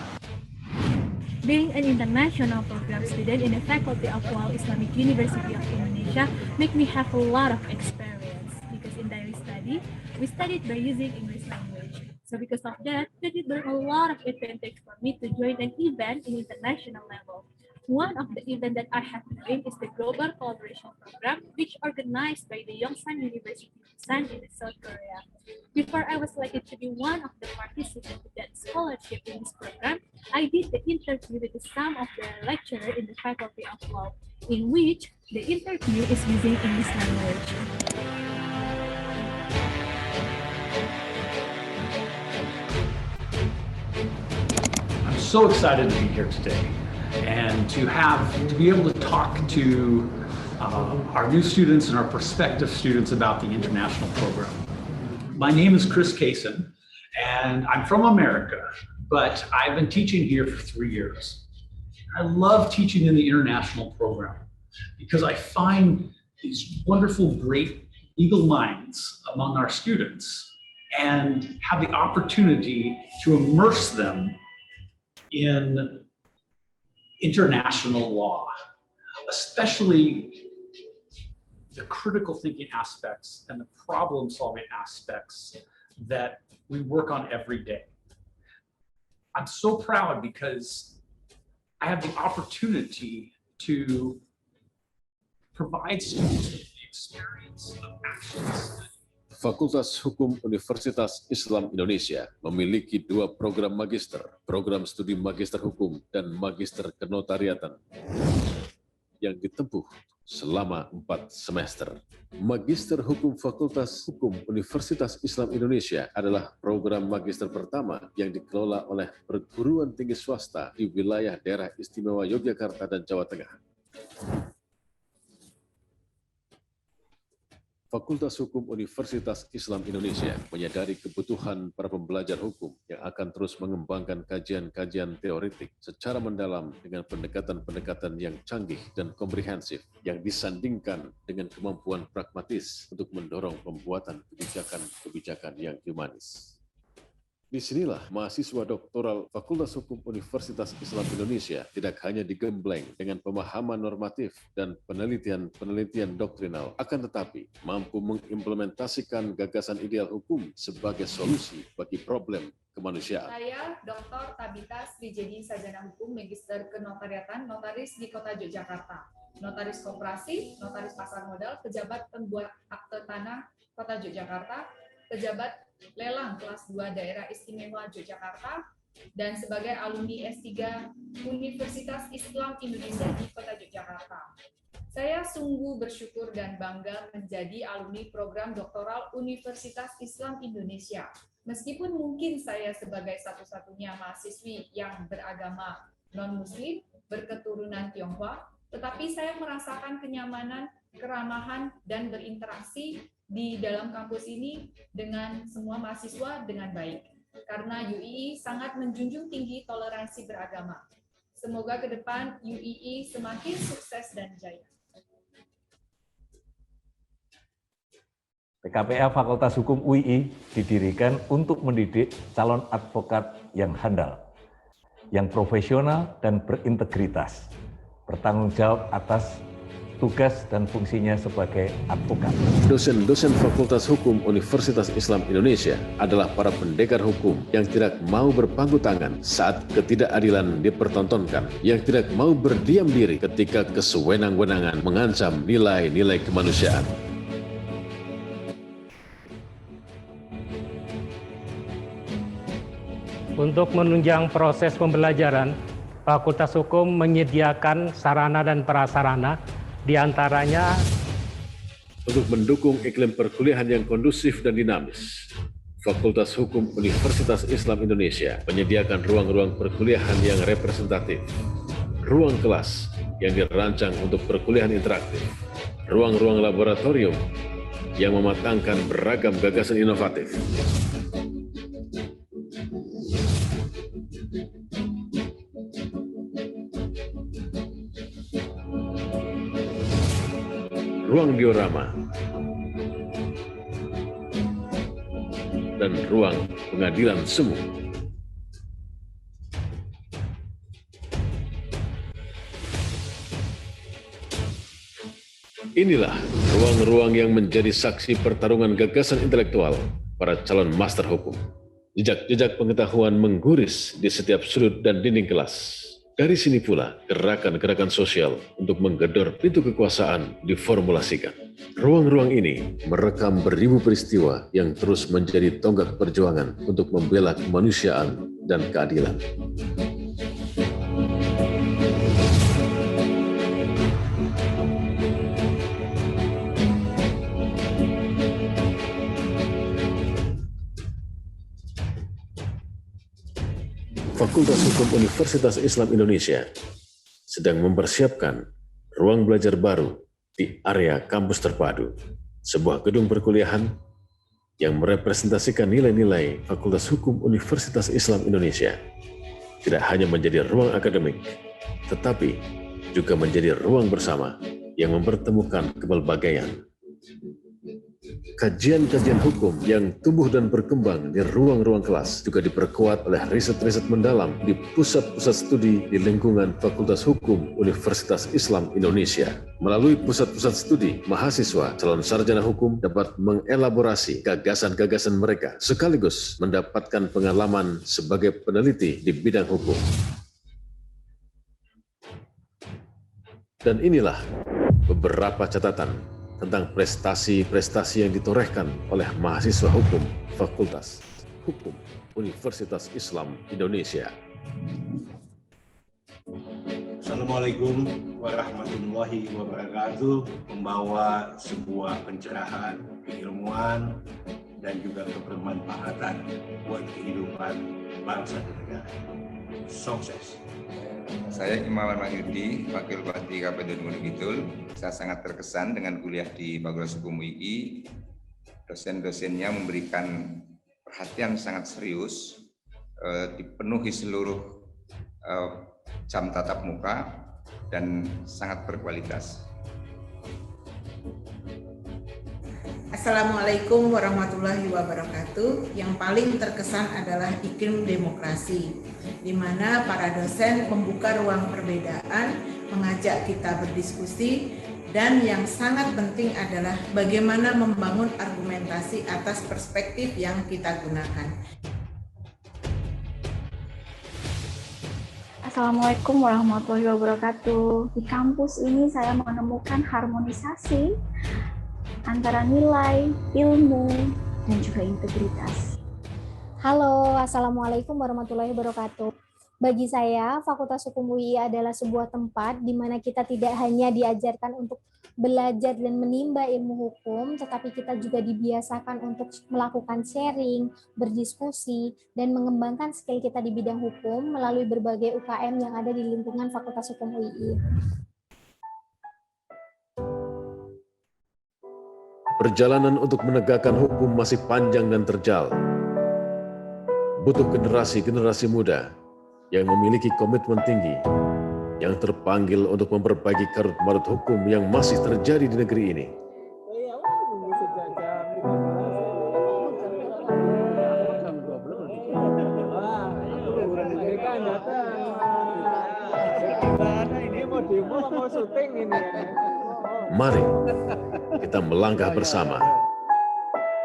Being an international program student in the Faculty of Law, Islamic University of Indonesia, make me have a lot of experience because in daily study, we studied by using English language. So because of that, that did bring a lot of advantage for me to join an event in international level. One of the events that I have joined is the Global Collaboration Program, which organized by the Yongsan University of Busan in South Korea. Before I was selected to be one of the participants of that scholarship in this program, I did the interview with some of the lecturers in the Faculty of Law, in which the interview is using English language. I'm so excited to be here today and to be able to talk to our new students and our prospective students about the international program. My name is Chris Kaysen, and I'm from America, but I've been teaching here for 3 years. I love teaching in the international program because I find these wonderful, great eagle minds among our students and have the opportunity to immerse them in international law, especially the critical thinking aspects and the problem solving aspects that we work on every day. I'm so proud because I have the opportunity to provide students with the experience of actions. Fakultas Hukum Universitas Islam Indonesia memiliki 2 program magister, program studi magister hukum dan magister kenotariatan yang ditempuh selama 4 semester. Magister Hukum Fakultas Hukum Universitas Islam Indonesia adalah program magister pertama yang dikelola oleh perguruan tinggi swasta di wilayah daerah istimewa Yogyakarta dan Jawa Tengah. Fakultas Hukum Universitas Islam Indonesia menyadari kebutuhan para pembelajar hukum yang akan terus mengembangkan kajian-kajian teoretik secara mendalam dengan pendekatan-pendekatan yang canggih dan komprehensif yang disandingkan dengan kemampuan pragmatis untuk mendorong pembuatan kebijakan-kebijakan yang humanis. Disinilah mahasiswa doktoral Fakultas Hukum Universitas Islam Indonesia tidak hanya digembleng dengan pemahaman normatif dan penelitian doktrinal, akan tetapi mampu mengimplementasikan gagasan ideal hukum sebagai solusi bagi problem kemanusiaan. Saya Dr. Tabita Srijedi Sarjana Hukum Magister Kenotariatan, notaris di Kota Yogyakarta, notaris koperasi, notaris pasar modal, pejabat pembuat akte tanah Kota Yogyakarta, pejabat lelang kelas 2 Daerah Istimewa Yogyakarta, dan sebagai alumni S3 Universitas Islam Indonesia di Kota Yogyakarta. Saya sungguh bersyukur dan bangga menjadi alumni program doktoral Universitas Islam Indonesia. Meskipun mungkin saya sebagai satu-satunya mahasiswi yang beragama non-muslim, berketurunan Tionghoa, tetapi saya merasakan kenyamanan, keramahan, dan berinteraksi di dalam kampus ini dengan semua mahasiswa dengan baik. Karena UII sangat menjunjung tinggi toleransi beragama. Semoga ke depan UII semakin sukses dan jaya. PKPA Fakultas Hukum UII didirikan untuk mendidik calon advokat yang handal, yang profesional dan berintegritas, bertanggung jawab atas tugas dan fungsinya sebagai advokat. Dosen-dosen Fakultas Hukum Universitas Islam Indonesia adalah para pendekar hukum yang tidak mau berpangku tangan saat ketidakadilan dipertontonkan, yang tidak mau berdiam diri ketika kesewenang-wenangan mengancam nilai-nilai kemanusiaan. Untuk menunjang proses pembelajaran, Fakultas Hukum menyediakan sarana dan prasarana, di antaranya untuk mendukung iklim perkuliahan yang kondusif dan dinamis. Fakultas Hukum Universitas Islam Indonesia menyediakan ruang-ruang perkuliahan yang representatif, ruang kelas yang dirancang untuk perkuliahan interaktif, ruang-ruang laboratorium yang mematangkan beragam gagasan inovatif. Ruang diorama dan ruang pengadilan semu. Inilah ruang-ruang yang menjadi saksi pertarungan gagasan intelektual para calon master hukum. Jejak-jejak pengetahuan mengguris di setiap sudut dan dinding kelas. Dari sini pula gerakan-gerakan sosial untuk menggedor pintu kekuasaan diformulasikan. Ruang-ruang ini merekam beribu peristiwa yang terus menjadi tonggak perjuangan untuk membela kemanusiaan dan keadilan. Fakultas Hukum Universitas Islam Indonesia sedang mempersiapkan ruang belajar baru di area kampus terpadu, sebuah gedung perkuliahan yang merepresentasikan nilai-nilai Fakultas Hukum Universitas Islam Indonesia. Tidak hanya menjadi ruang akademik, tetapi juga menjadi ruang bersama yang mempertemukan kepelbagaian. Kajian-kajian hukum yang tumbuh dan berkembang di ruang-ruang kelas juga diperkuat oleh riset-riset mendalam di pusat-pusat studi di lingkungan Fakultas Hukum Universitas Islam Indonesia. Melalui pusat-pusat studi, mahasiswa calon sarjana hukum dapat mengelaborasi gagasan-gagasan mereka sekaligus mendapatkan pengalaman sebagai peneliti di bidang hukum. Dan inilah beberapa catatan tentang prestasi-prestasi yang ditorehkan oleh mahasiswa hukum Fakultas Hukum Universitas Islam Indonesia. Assalamualaikum warahmatullahi wabarakatuh. Membawa sebuah pencerahan, keilmuan, dan juga kebermanfaatan buat kehidupan bangsa dan negara. Sukses. Saya Imam Mahyudi, Wakil Bupati Kabupaten Gunung Kidul. Saya sangat terkesan dengan kuliah di Fakultas Hukum UI. Dosen-dosennya memberikan perhatian sangat serius, dipenuhi seluruh jam tatap muka dan sangat berkualitas. Assalamualaikum warahmatullahi wabarakatuh. Yang paling terkesan adalah iklim demokrasi, di mana para dosen membuka ruang perbedaan, mengajak kita berdiskusi, dan yang sangat penting adalah bagaimana membangun argumentasi atas perspektif yang kita gunakan. Assalamualaikum warahmatullahi wabarakatuh. Di kampus ini saya menemukan harmonisasi antara nilai, ilmu, dan juga integritas. Halo, Assalamualaikum warahmatullahi wabarakatuh. Bagi saya, Fakultas Hukum UI adalah sebuah tempat di mana kita tidak hanya diajarkan untuk belajar dan menimba ilmu hukum, tetapi kita juga dibiasakan untuk melakukan sharing, berdiskusi, dan mengembangkan skill kita di bidang hukum melalui berbagai UKM yang ada di lingkungan Fakultas Hukum UI. Perjalanan untuk menegakkan hukum masih panjang dan terjal. Butuh generasi-generasi muda yang memiliki komitmen tinggi, yang terpanggil untuk memperbaiki karut-marut hukum yang masih terjadi di negeri ini. Mari kita melangkah bersama.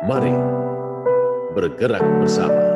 Mari bergerak bersama.